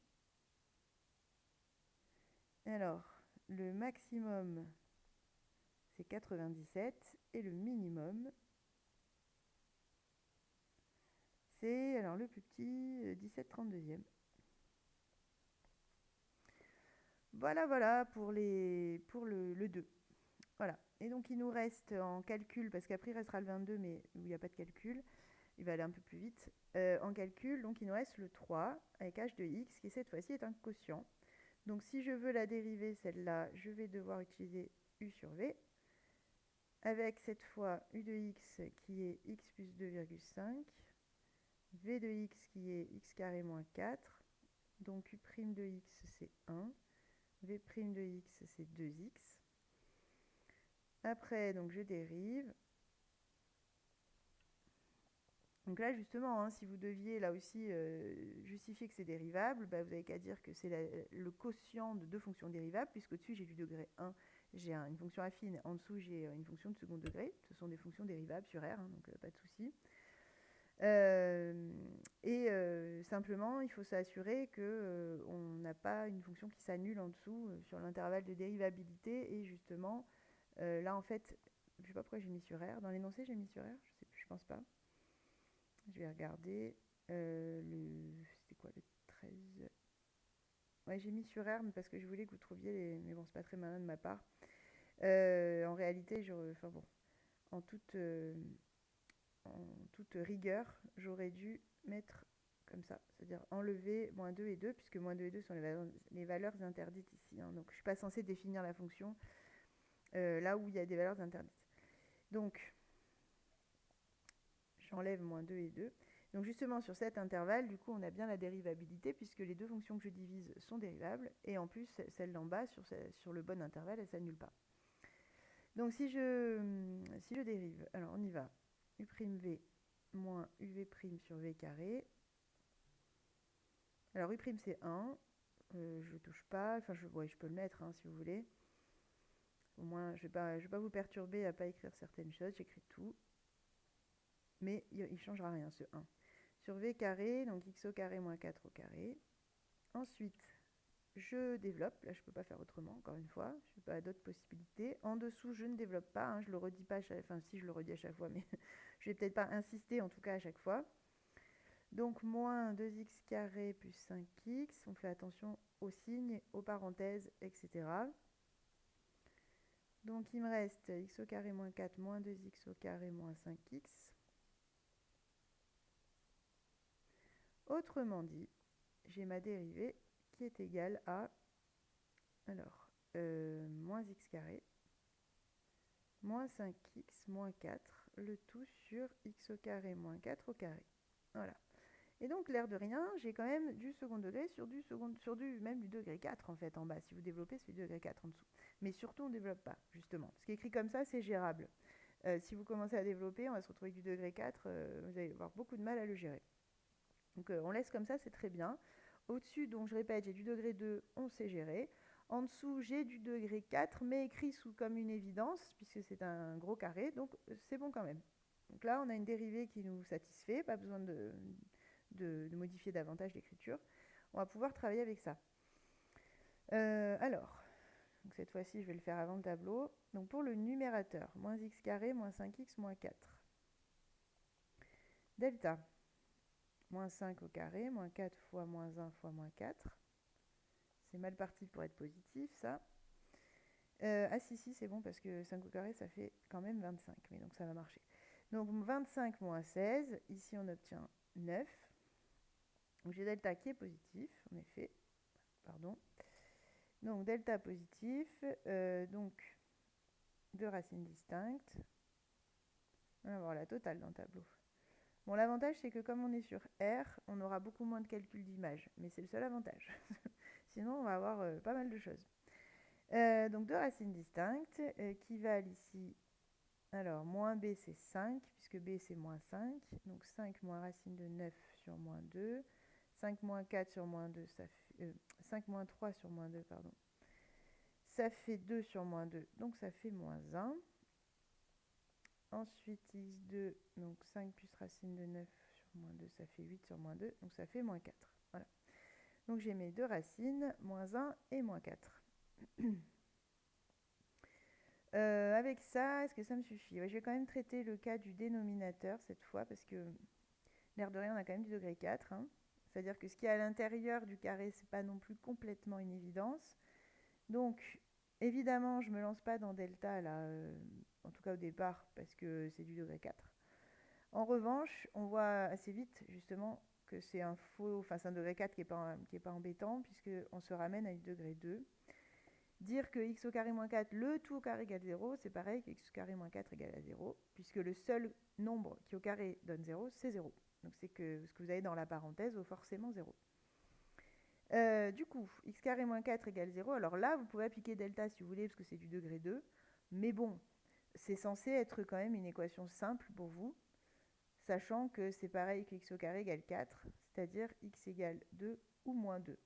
Alors, le maximum, c'est 97, et le minimum, c'est alors le plus petit, 17/32e. Voilà pour le 2. Voilà. Et donc il nous reste en calcul, parce qu'après il restera le 22, mais où il n'y a pas de calcul, il va aller un peu plus vite. En calcul, donc il nous reste le 3 avec h de x, qui cette fois-ci est un quotient. Donc si je veux la dériver, celle-là, je vais devoir utiliser u sur v, avec cette fois u de x qui est x plus 2,5, v de x qui est x carré moins 4, donc u' de x c'est 1, v' de x c'est 2x. Après, donc je dérive. Donc là, justement, hein, si vous deviez là aussi justifier que c'est dérivable, bah, vous n'avez qu'à dire que c'est le quotient de deux fonctions dérivables, puisque au-dessus j'ai du degré 1, j'ai une fonction affine, en dessous j'ai une fonction de second degré. Ce sont des fonctions dérivables sur R, hein, donc pas de souci. Simplement, il faut s'assurer qu'on n'a pas une fonction qui s'annule en dessous sur l'intervalle de dérivabilité. Et justement, là en fait, je ne sais pas pourquoi j'ai mis sur R. Dans l'énoncé, j'ai mis sur R, je sais plus, je pense pas. Je vais regarder. C'était quoi le 13? Ouais, j'ai mis sur R, mais parce que je voulais que vous trouviez les. Mais bon, c'est pas très malin de ma part. En réalité, enfin bon, en toute rigueur, j'aurais dû mettre comme ça, c'est-à-dire enlever moins 2 et 2, puisque moins 2 et 2 sont les valeurs interdites ici. Hein. Donc je ne suis pas censée définir la fonction là où il y a des valeurs interdites. Donc j'enlève moins 2 et 2. Donc justement sur cet intervalle, du coup on a bien la dérivabilité, puisque les deux fonctions que je divise sont dérivables, et en plus celle d'en bas sur le bon intervalle, elle ne s'annule pas. Donc si je dérive, alors on y va, u'v moins uv' sur v carré. Alors u' c'est 1, je ne touche pas, enfin je peux le mettre hein, si vous voulez. Au moins je vais pas vous perturber à pas écrire certaines choses, j'écris tout. Mais il ne changera rien ce 1. Sur v carré, donc x au carré moins 4 au carré. Ensuite, je développe, là je ne peux pas faire autrement, encore une fois, je n'ai pas d'autres possibilités. En dessous, je ne développe pas, hein, je le redis pas, enfin si je le redis à chaque fois, mais je vais peut-être pas insister en tout cas à chaque fois. Donc moins 2x carré plus 5x, on fait attention aux signes, aux parenthèses, etc. Donc il me reste x au carré moins 4 moins 2x au carré moins 5x. Autrement dit, j'ai ma dérivée qui est égale à moins x carré moins 5x moins 4, le tout sur x au carré moins 4 au carré. Voilà. Et donc, l'air de rien, j'ai quand même du second degré même du degré 4 en fait en bas. Si vous développez, c'est du degré 4 en dessous. Mais surtout, on ne développe pas, justement. Ce qui est écrit comme ça, c'est gérable. Si vous commencez à développer, on va se retrouver avec du degré 4, vous allez avoir beaucoup de mal à le gérer. Donc, on laisse comme ça, c'est très bien. Au-dessus, donc je répète, j'ai du degré 2, on sait gérer. En dessous, j'ai du degré 4, mais écrit comme une évidence, puisque c'est un gros carré, donc c'est bon quand même. Donc là, on a une dérivée qui nous satisfait, pas besoin de modifier davantage l'écriture. On va pouvoir travailler avec ça. Donc cette fois-ci, je vais le faire avant le tableau. Donc pour le numérateur, moins x carré, moins 5x, moins 4. Delta, moins 5 au carré, moins 4 fois moins 1 fois moins 4. C'est mal parti pour être positif, ça. Si, c'est bon parce que 5 au carré, ça fait quand même 25. Mais donc ça va marcher. Donc 25 moins 16, ici on obtient 9. Donc j'ai delta qui est positif, en effet. Pardon. Donc delta positif, donc deux racines distinctes. On va avoir la totale dans le tableau. Bon, l'avantage, c'est que comme on est sur R, on aura beaucoup moins de calculs d'image. Mais c'est le seul avantage. Sinon, on va avoir pas mal de choses. Donc deux racines distinctes qui valent ici, alors moins b c'est 5, puisque b c'est moins 5, donc 5 moins racine de 9 sur moins 2, 5 moins 4 sur moins 2, ça fait, 5 moins 3 sur moins 2, pardon, ça fait 2 sur moins 2, donc ça fait moins 1. Ensuite x2, donc 5 plus racine de 9 sur moins 2, ça fait 8 sur moins 2, donc ça fait moins 4. Voilà. Donc j'ai mes deux racines, moins 1 et moins 4. Avec ça, est-ce que ça me suffit? Je vais quand même traiter le cas du dénominateur cette fois, parce que l'air de rien, on a quand même du degré 4. Hein. C'est-à-dire que ce qui est à l'intérieur du carré, c'est pas non plus complètement une évidence. Donc, évidemment, je ne me lance pas dans delta, là, en tout cas au départ, parce que c'est du degré 4. En revanche, on voit assez vite, justement, que c'est un degré 4 qui est pas embêtant, puisqu'on se ramène à du degré 2. Dire que x au carré moins 4, le tout au carré égale 0, c'est pareil que x au carré moins 4 égale à 0, puisque le seul nombre qui au carré donne 0, c'est 0. Donc c'est que ce que vous avez dans la parenthèse vaut forcément 0. Du coup, x carré moins 4 égale 0. Alors là, vous pouvez appliquer delta si vous voulez, parce que c'est du degré 2. Mais bon, c'est censé être quand même une équation simple pour vous, sachant que c'est pareil que x au carré égale 4, c'est-à-dire x égale 2 ou moins 2.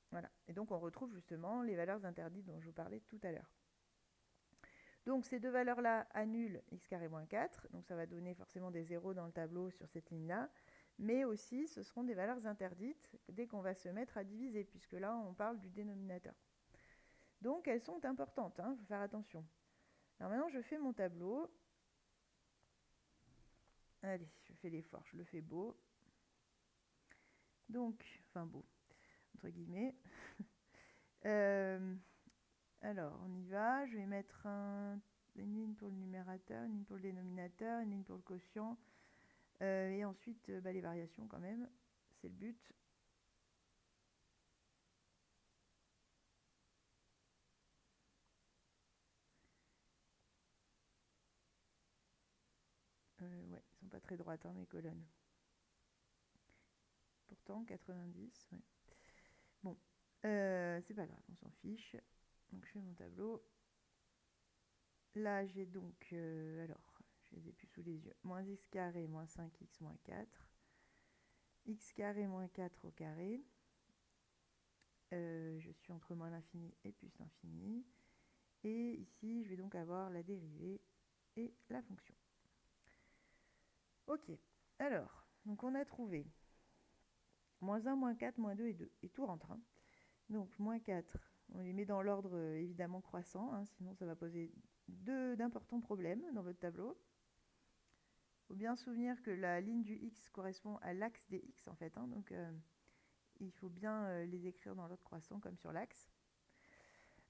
Voilà. Et donc on retrouve justement les valeurs interdites dont je vous parlais tout à l'heure. Donc ces deux valeurs-là annulent x carré moins 4, donc ça va donner forcément des zéros dans le tableau sur cette ligne-là, mais aussi ce seront des valeurs interdites dès qu'on va se mettre à diviser, puisque là on parle du dénominateur. Donc elles sont importantes, il faut faire attention. Alors maintenant je fais mon tableau. Allez, je fais l'effort, je le fais beau. Donc, enfin beau, entre guillemets. Alors, on y va. Je vais mettre une ligne pour le numérateur, une ligne pour le dénominateur, une ligne pour le quotient. Et ensuite, les variations quand même. C'est le but. Ouais, ils sont pas très droites, mes colonnes. Pourtant, 90, ouais. Bon, c'est pas grave, on s'en fiche. Donc, je fais mon tableau. Là, j'ai donc, alors, je les ai plus sous les yeux. Moins x carré, moins 5x, moins 4. X carré, moins 4 au carré. Je suis entre moins l'infini et plus l'infini. Et ici, je vais donc avoir la dérivée et la fonction. Ok, alors, donc on a trouvé moins 1, moins 4, moins 2 et 2. Et tout rentre. Donc, moins 4, on les met dans l'ordre évidemment croissant, sinon ça va poser d'importants problèmes dans votre tableau. Il faut bien se souvenir que la ligne du x correspond à l'axe des x en fait. Donc, il faut bien les écrire dans l'ordre croissant comme sur l'axe.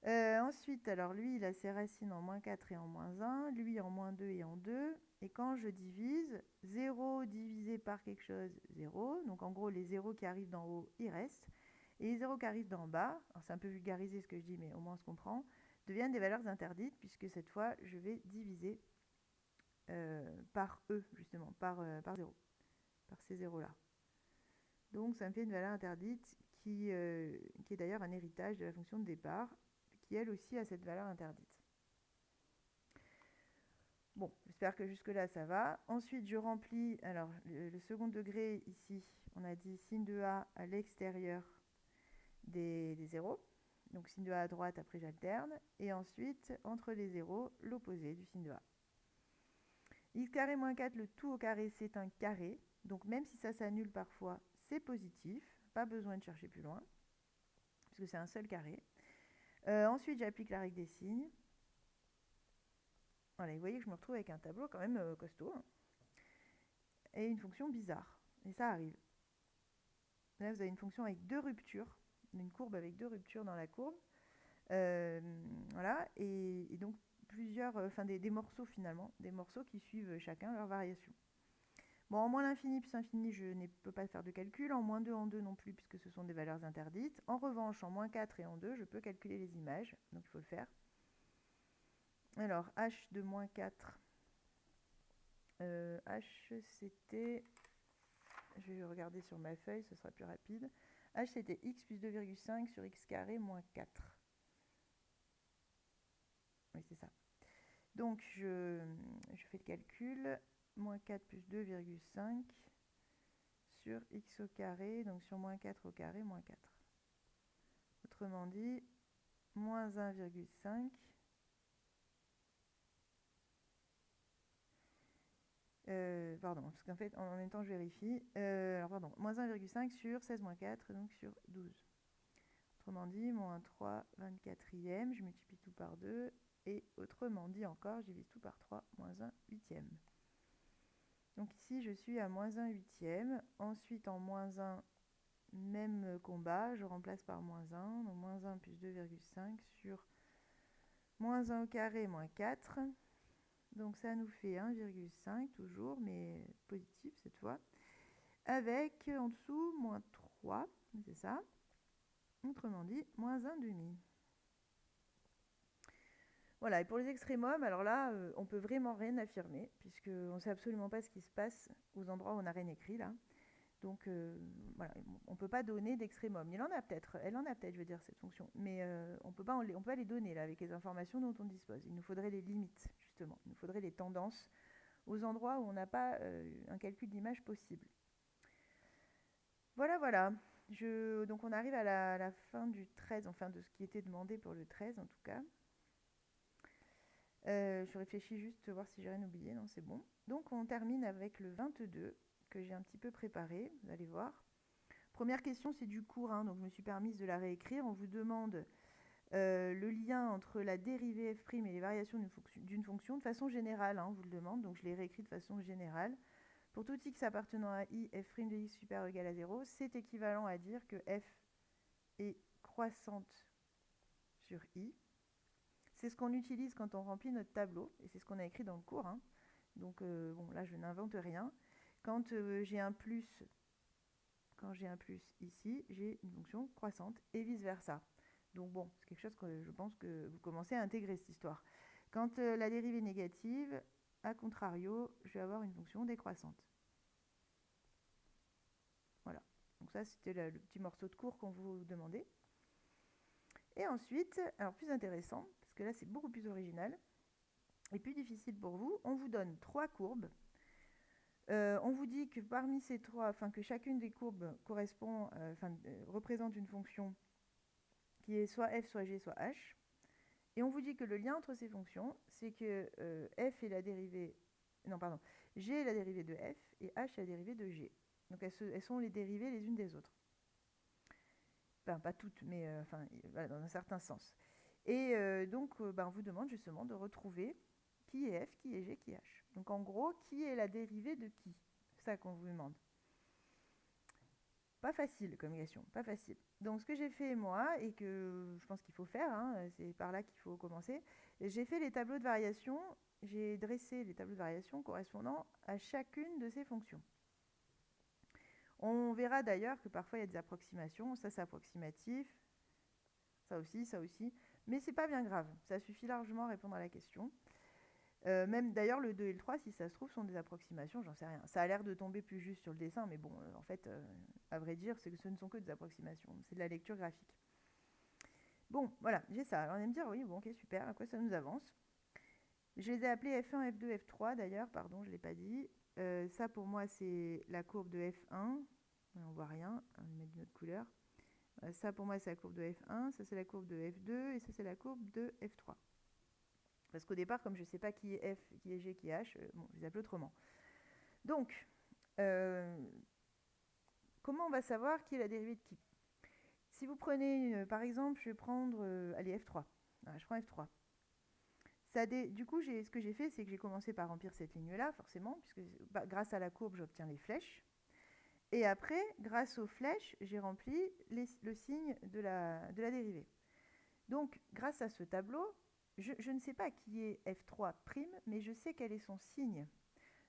Ensuite, alors lui, il a ses racines en -4 et en -1, lui en -2 et en 2. Et quand je divise, 0 divisé par quelque chose, 0. Donc en gros, les zéros qui arrivent d'en haut, ils restent. Et les zéros qui arrivent d'en bas, alors c'est un peu vulgarisé ce que je dis, mais au moins on se comprend, deviennent des valeurs interdites, puisque cette fois, je vais diviser par eux, justement, par 0, par ces zéros-là. Donc ça me fait une valeur interdite qui est d'ailleurs un héritage de la fonction de départ, qui elle aussi a cette valeur interdite. Bon, j'espère que jusque-là ça va. Ensuite, je remplis, alors le second degré ici, on a dit signe de A à l'extérieur des zéros. Donc signe de A à droite, après j'alterne. Et ensuite, entre les zéros, l'opposé du signe de A. X carré moins 4, le tout au carré, c'est un carré. Donc même si ça s'annule parfois, c'est positif. Pas besoin de chercher plus loin, puisque c'est un seul carré. Ensuite, j'applique la règle des signes. Voilà, vous voyez que je me retrouve avec un tableau quand même costaud. Hein, et une fonction bizarre. Et ça arrive. Là, vous avez une fonction avec 2 ruptures. Une courbe avec 2 ruptures dans la courbe. Voilà. Et donc, plusieurs, des morceaux finalement. Des morceaux qui suivent chacun leur variation. Bon, en moins l'infini plus infini, je ne peux pas faire de calcul. En -2 en 2 non plus, puisque ce sont des valeurs interdites. En revanche, en -4 et en 2, je peux calculer les images. Donc, il faut le faire. Alors, h de -4. H, c'était... Je vais regarder sur ma feuille, ce sera plus rapide. H, c'était x plus 2,5 sur x carré moins 4. Oui, c'est ça. Donc, je fais le calcul. Moins 4 plus 2,5 sur x au carré, donc sur moins 4 au carré, moins 4. Autrement dit, moins 1,5 pardon, parce qu'en fait, en même temps, je vérifie. Alors, pardon, moins 1,5 sur 16 moins 4, donc sur 12. Autrement dit, moins 3, 24e, je multiplie tout par 2. Et autrement dit encore, je divise tout par 3, moins 1 huitième. Donc ici, je suis à moins 1 huitième. Ensuite, en moins 1, même combat, je remplace par moins 1. Donc moins 1 plus 2,5 sur moins 1 au carré, moins 4. Donc ça nous fait 1,5 toujours, mais positif cette fois. Avec en dessous, moins 3, c'est ça. Autrement dit, moins 1 demi. Voilà, et pour les extrémums, alors là, on peut vraiment rien affirmer, puisqu'on ne sait absolument pas ce qui se passe aux endroits où on n'a rien écrit, là. Donc, voilà, on ne peut pas donner d'extrémum. Il en a peut-être, elle en a peut-être, je veux dire, cette fonction. Mais on peut pas les donner, là, avec les informations dont on dispose. Il nous faudrait les limites, justement. Il nous faudrait les tendances aux endroits où on n'a pas un calcul d'image possible. Voilà, voilà. Donc, on arrive à la fin du 13, enfin, de ce qui était demandé pour le 13, en tout cas. Je réfléchis juste voir si j'ai rien oublié. Non, c'est bon. Donc, on termine avec le 22 que j'ai un petit peu préparé. Vous allez voir. Première question, c'est du cours, hein, donc je me suis permise de la réécrire. On vous demande le lien entre la dérivée f' et les variations d'une fonction de façon générale. Hein, on vous le demande, donc je l'ai réécrit de façon générale. Pour tout x appartenant à i, f' de x supérieur ou égal à 0, c'est équivalent à dire que f est croissante sur i. C'est ce qu'on utilise quand on remplit notre tableau, et c'est ce qu'on a écrit dans le cours. Hein. Donc, bon, là, je n'invente rien. Quand j'ai un plus ici, j'ai une fonction croissante, et vice-versa. Donc, bon, c'est quelque chose que je pense que vous commencez à intégrer, cette histoire. Quand la dérivée est négative, à contrario, je vais avoir une fonction décroissante. Voilà. Donc ça, c'était le petit morceau de cours qu'on vous demandait. Et ensuite, alors plus intéressant, parce que là, c'est beaucoup plus original, et plus difficile pour vous, on vous donne 3 courbes. On vous dit que parmi ces 3, que chacune des courbes correspond, représente une fonction qui est soit f, soit g, soit h. Et on vous dit que le lien entre ces fonctions, c'est que f est la dérivée... Non, pardon. G est la dérivée de f et h est la dérivée de g. Donc elles sont les dérivées les unes des autres. Enfin, pas toutes, mais voilà, dans un certain sens. Et donc, on vous demande justement de retrouver qui est f, qui est g, qui est h. Donc en gros, qui est la dérivée de qui? C'est ça qu'on vous demande. Pas facile comme question, pas facile. Donc ce que j'ai fait moi, et que je pense qu'il faut faire, hein, c'est par là qu'il faut commencer, j'ai fait les tableaux de variation, j'ai dressé les tableaux de variation correspondant à chacune de ces fonctions. On verra d'ailleurs que parfois il y a des approximations, ça c'est approximatif, ça aussi, mais c'est pas bien grave, ça suffit largement à répondre à la question. Même d'ailleurs le 2 et le 3, si ça se trouve, sont des approximations, j'en sais rien. Ça a l'air de tomber plus juste sur le dessin, mais bon, en fait, à vrai dire, c'est que ce ne sont que des approximations, c'est de la lecture graphique. Bon, voilà, j'ai ça. Alors on va me dire, oui, bon, ok, super, à quoi ça nous avance? Je les ai appelés F1, F2, F3 d'ailleurs, pardon, je ne l'ai pas dit. Ça pour moi, c'est la courbe de F1. On voit rien, on va mettre d'une autre couleur. Ça pour moi, c'est la courbe de F1, ça c'est la courbe de F2, et ça c'est la courbe de F3. Parce qu'au départ, comme je ne sais pas qui est F, qui est G, qui est H, bon, je les appelle autrement. Donc, comment on va savoir qui est la dérivée de qui? Si vous prenez, par exemple, je vais prendre, allez, F3. Voilà, je prends F3. Du coup, ce que j'ai fait, c'est que j'ai commencé par remplir cette ligne-là, forcément, puisque grâce à la courbe, j'obtiens les flèches. Et après, grâce aux flèches, j'ai rempli le signe de la dérivée. Donc, grâce à ce tableau, je ne sais pas qui est F3', mais je sais quel est son signe.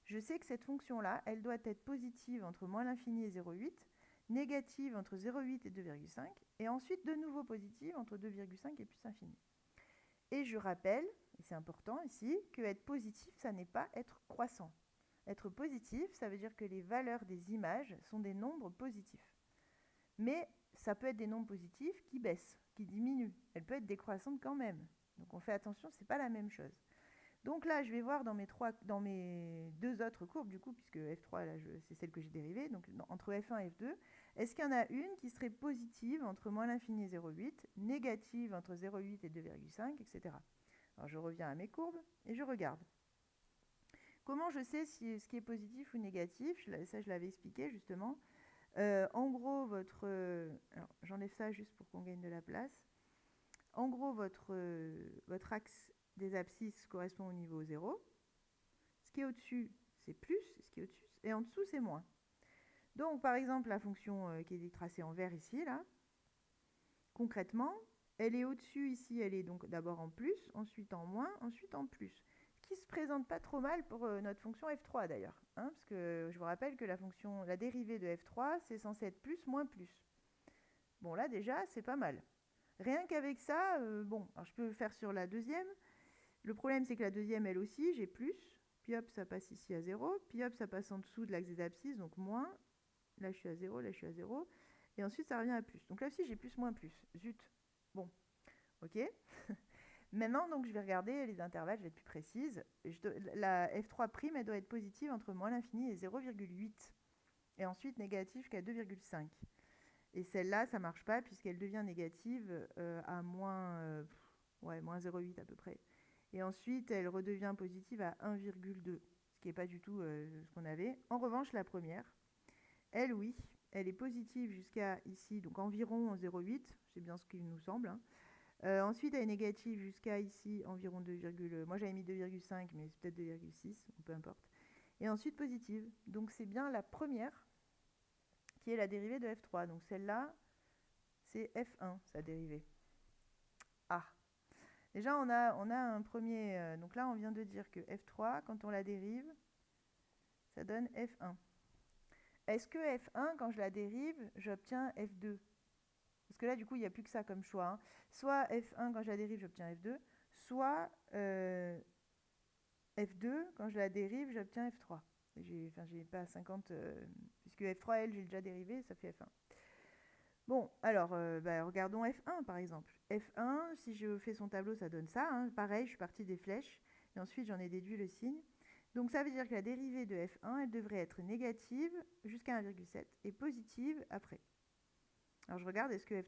Je sais que cette fonction-là, elle doit être positive entre moins l'infini et 0,8, négative entre 0,8 et 2,5, et ensuite de nouveau positive entre 2,5 et plus infini. Et je rappelle, et c'est important ici, que être positif, ça n'est pas être croissant. Être positif, ça veut dire que les valeurs des images sont des nombres positifs. Mais ça peut être des nombres positifs qui baissent, qui diminuent. Elles peuvent être décroissantes quand même. Donc on fait attention, ce n'est pas la même chose. Donc là, je vais voir dans mes deux autres courbes, du coup, puisque F3, là, c'est celle que j'ai dérivée, donc entre F1 et F2, est-ce qu'il y en a une qui serait positive entre moins l'infini et 0,8, négative entre 0,8 et 2,5, etc. Alors je reviens à mes courbes et je regarde. Comment je sais si ce qui est positif ou négatif? Ça, je l'avais expliqué justement. En gros, alors j'enlève ça juste pour qu'on gagne de la place. En gros, votre axe des abscisses correspond au niveau 0. Ce qui est au-dessus, c'est plus, ce qui est au-dessus, et en dessous, c'est moins. Donc, par exemple, la fonction qui est tracée en vert ici, là, concrètement, elle est au-dessus ici, elle est donc d'abord en plus, ensuite en moins, ensuite en plus. Ce qui se présente pas trop mal pour notre fonction f3 d'ailleurs, hein, parce que je vous rappelle que la dérivée de f3, c'est censé être plus moins plus. Bon, là déjà, c'est pas mal. Rien qu'avec ça, bon, alors je peux le faire sur la deuxième. Le problème, c'est que la deuxième, elle aussi, j'ai plus. Puis hop, ça passe ici à 0. Puis hop, ça passe en dessous de l'axe des abscisses, donc moins. Là, je suis à 0, là, je suis à 0. Et ensuite, ça revient à plus. Donc là aussi, j'ai plus, moins, plus. Zut. Bon, ok. Maintenant, donc, je vais regarder les intervalles, je vais être plus précise. La f3', elle doit être positive entre moins l'infini et 0,8. Et ensuite, négative jusqu'à 2,5. Et celle-là, ça ne marche pas puisqu'elle devient négative à moins 0,8 à peu près. Et ensuite, elle redevient positive à 1,2, ce qui n'est pas du tout ce qu'on avait. En revanche, la première, elle, oui, elle est positive jusqu'à ici, donc environ 0,8, c'est bien ce qu'il nous semble. Hein. Ensuite, elle est négative jusqu'à ici, environ 2, moi j'avais mis 2,5, mais c'est peut-être 2,6, peu importe. Et ensuite, positive. Donc c'est bien la première qui est la dérivée de f3. Donc celle-là, c'est f1, sa dérivée. Ah, déjà, on a un premier... donc là, on vient de dire que f3, quand on la dérive, ça donne f1. Est-ce que f1, quand je la dérive, j'obtiens f2? Parce que là, du coup, il n'y a plus que ça comme choix. Hein. Soit f1, quand je la dérive, j'obtiens f2. Soit f2, quand je la dérive, j'obtiens f3. J'ai pas 50... puisque f3, elle, j'ai déjà dérivé, ça fait f1. Bon, alors, regardons F1 par exemple. F1, si je fais son tableau, ça donne ça. Hein. Pareil, je suis partie des flèches. Et ensuite, j'en ai déduit le signe. Donc, ça veut dire que la dérivée de F1, elle devrait être négative jusqu'à 1,7 et positive après. Alors, je regarde, est-ce que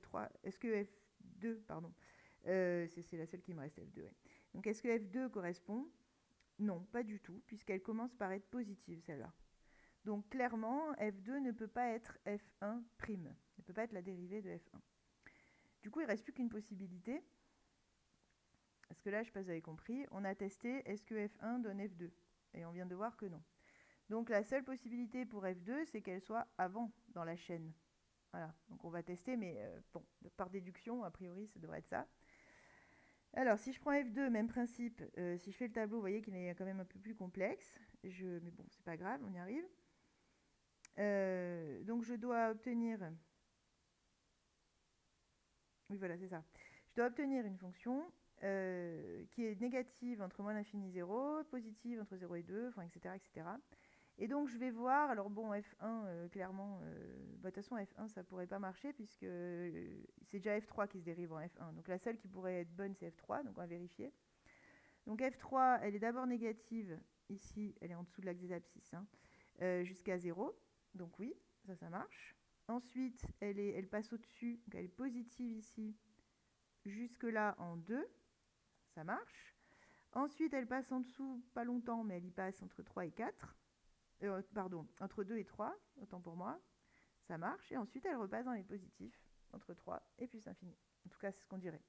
F2, pardon, c'est la seule qui me reste, F2. Ouais. Donc, est-ce que F2 correspond? Non, pas du tout, puisqu'elle commence par être positive, celle-là. Donc clairement, F2 ne peut pas être F1', ne peut pas être la dérivée de F1. Du coup, il ne reste plus qu'une possibilité. Parce que là, je ne sais pas si vous avez compris, on a testé est-ce que F1 donne F2 et on vient de voir que non. Donc la seule possibilité pour F2, c'est qu'elle soit avant dans la chaîne. Voilà, donc on va tester, mais bon, par déduction, a priori, ça devrait être ça. Alors, si je prends F2, même principe, si je fais le tableau, vous voyez qu'il est quand même un peu plus complexe. Mais bon, c'est pas grave, on y arrive. Donc, je dois obtenir... Oui, voilà, c'est ça. Je dois obtenir une fonction qui est négative entre moins l'infini et 0, positive entre 0 et 2, enfin, etc., etc. Et donc, je vais voir, alors bon, F1, clairement, bah, de toute façon, F1, ça pourrait pas marcher puisque c'est déjà F3 qui se dérive en F1. Donc, la seule qui pourrait être bonne, c'est F3, donc on va vérifier. Donc, F3, elle est d'abord négative, ici, elle est en dessous de l'axe des abscisses, hein, jusqu'à 0. Donc, oui, ça marche. Ensuite, elle passe au-dessus, donc elle est positive ici, jusque-là en 2, ça marche. Ensuite, elle passe en dessous, pas longtemps, mais elle y passe entre 3 et 4. Pardon, entre 2 et 3, autant pour moi, ça marche. Et ensuite, elle repasse dans les positifs, entre 3 et plus infini. En tout cas, c'est ce qu'on dirait.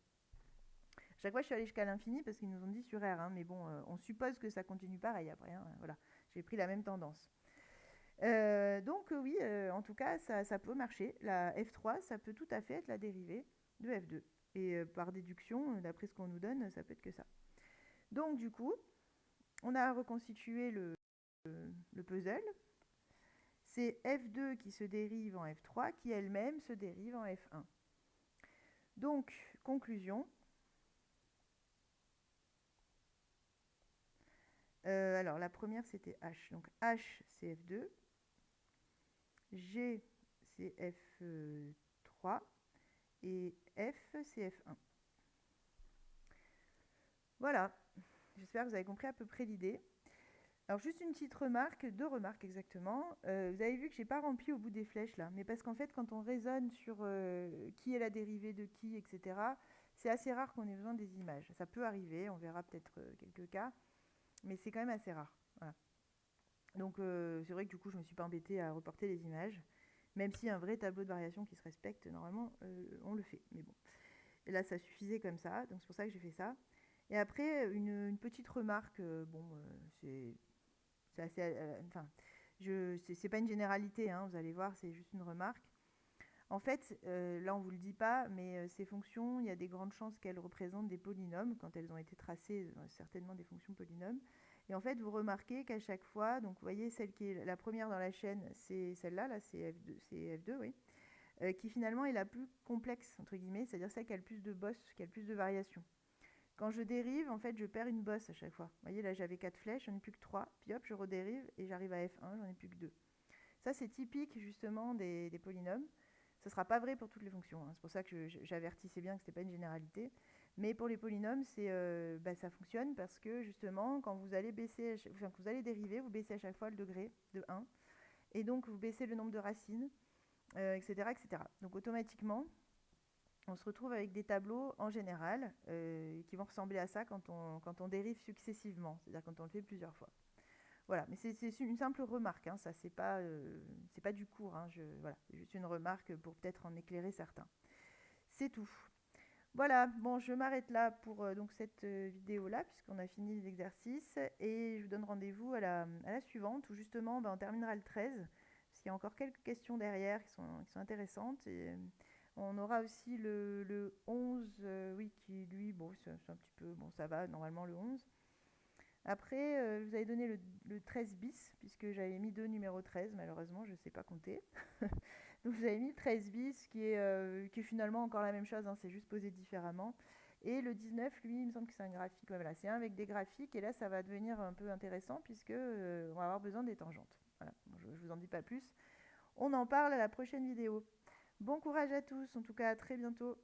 Chaque fois, je suis allée jusqu'à l'infini parce qu'ils nous ont dit sur R, hein, mais bon, on suppose que ça continue pareil après. Hein, voilà, j'ai pris la même tendance. Donc oui, en tout cas, ça peut marcher. La F3, ça peut tout à fait être la dérivée de F2. Et par déduction, d'après ce qu'on nous donne, ça peut être que ça. Donc du coup, on a reconstitué le puzzle. C'est F2 qui se dérive en F3, qui elle-même se dérive en F1. Donc, conclusion. Alors, la première, c'était H. Donc, H, c'est F2. G, c'est F3. Et F, c'est F1. Voilà. J'espère que vous avez compris à peu près l'idée. Alors, juste une petite remarque, 2 remarques exactement. Vous avez vu que je n'ai pas rempli au bout des flèches là, mais parce qu'en fait, quand on raisonne sur qui est la dérivée de qui, etc., c'est assez rare qu'on ait besoin des images. Ça peut arriver, on verra peut-être quelques cas, mais c'est quand même assez rare. Voilà. Donc, c'est vrai que du coup, je ne me suis pas embêtée à reporter les images, même si un vrai tableau de variation qui se respecte, normalement, on le fait. Mais bon, et là, ça suffisait comme ça, donc c'est pour ça que j'ai fait ça. Et après, une petite remarque, c'est assez, enfin, c'est pas une généralité, hein, vous allez voir, c'est juste une remarque. En fait, là on vous le dit pas, mais ces fonctions, il y a des grandes chances qu'elles représentent des polynômes quand elles ont été tracées, certainement des fonctions polynômes. Et en fait, vous remarquez qu'à chaque fois, donc vous voyez celle qui est la première dans la chaîne, c'est celle-là, là, c'est F2, oui, qui finalement est la plus complexe entre guillemets, c'est-à-dire celle qui a le plus de bosses, qui a le plus de variations. Quand je dérive, en fait, je perds une bosse à chaque fois. Vous voyez, là, j'avais 4 flèches, j'en ai plus que 3. Puis hop, je redérive et j'arrive à F1, j'en ai plus que 2. Ça, c'est typique, justement, des polynômes. Ce ne sera pas vrai pour toutes les fonctions. Hein. C'est pour ça que j'avertissais bien que ce n'était pas une généralité. Mais pour les polynômes, ça fonctionne parce que, justement, quand vous allez quand vous allez dériver, vous baissez à chaque fois le degré de 1. Et donc, vous baissez le nombre de racines, etc., etc. Donc, automatiquement, on se retrouve avec des tableaux en général qui vont ressembler à ça quand on dérive successivement, c'est-à-dire quand on le fait plusieurs fois. Voilà, mais c'est une simple remarque, hein, ça c'est pas du cours, hein, voilà, c'est juste une remarque pour peut-être en éclairer certains. C'est tout. Voilà, bon, je m'arrête là pour donc cette vidéo-là, puisqu'on a fini les exercices, et je vous donne rendez-vous à la suivante, où justement on terminera le 13, parce qu'il y a encore quelques questions derrière qui sont intéressantes, et on aura aussi le 11, oui, qui lui, bon, c'est un petit peu, bon, ça va, normalement le 11. Après, je vous avais donné le 13 bis, puisque j'avais mis 2 numéros 13, malheureusement, je ne sais pas compter. Donc vous avez mis le 13 bis, qui est finalement encore la même chose, hein, c'est juste posé différemment. Et le 19, lui, il me semble que c'est un graphique. Ouais, voilà, c'est un avec des graphiques, et là, ça va devenir un peu intéressant, puisque on va avoir besoin des tangentes. Voilà, bon, je ne vous en dis pas plus. On en parle à la prochaine vidéo. Bon courage à tous, en tout cas à très bientôt.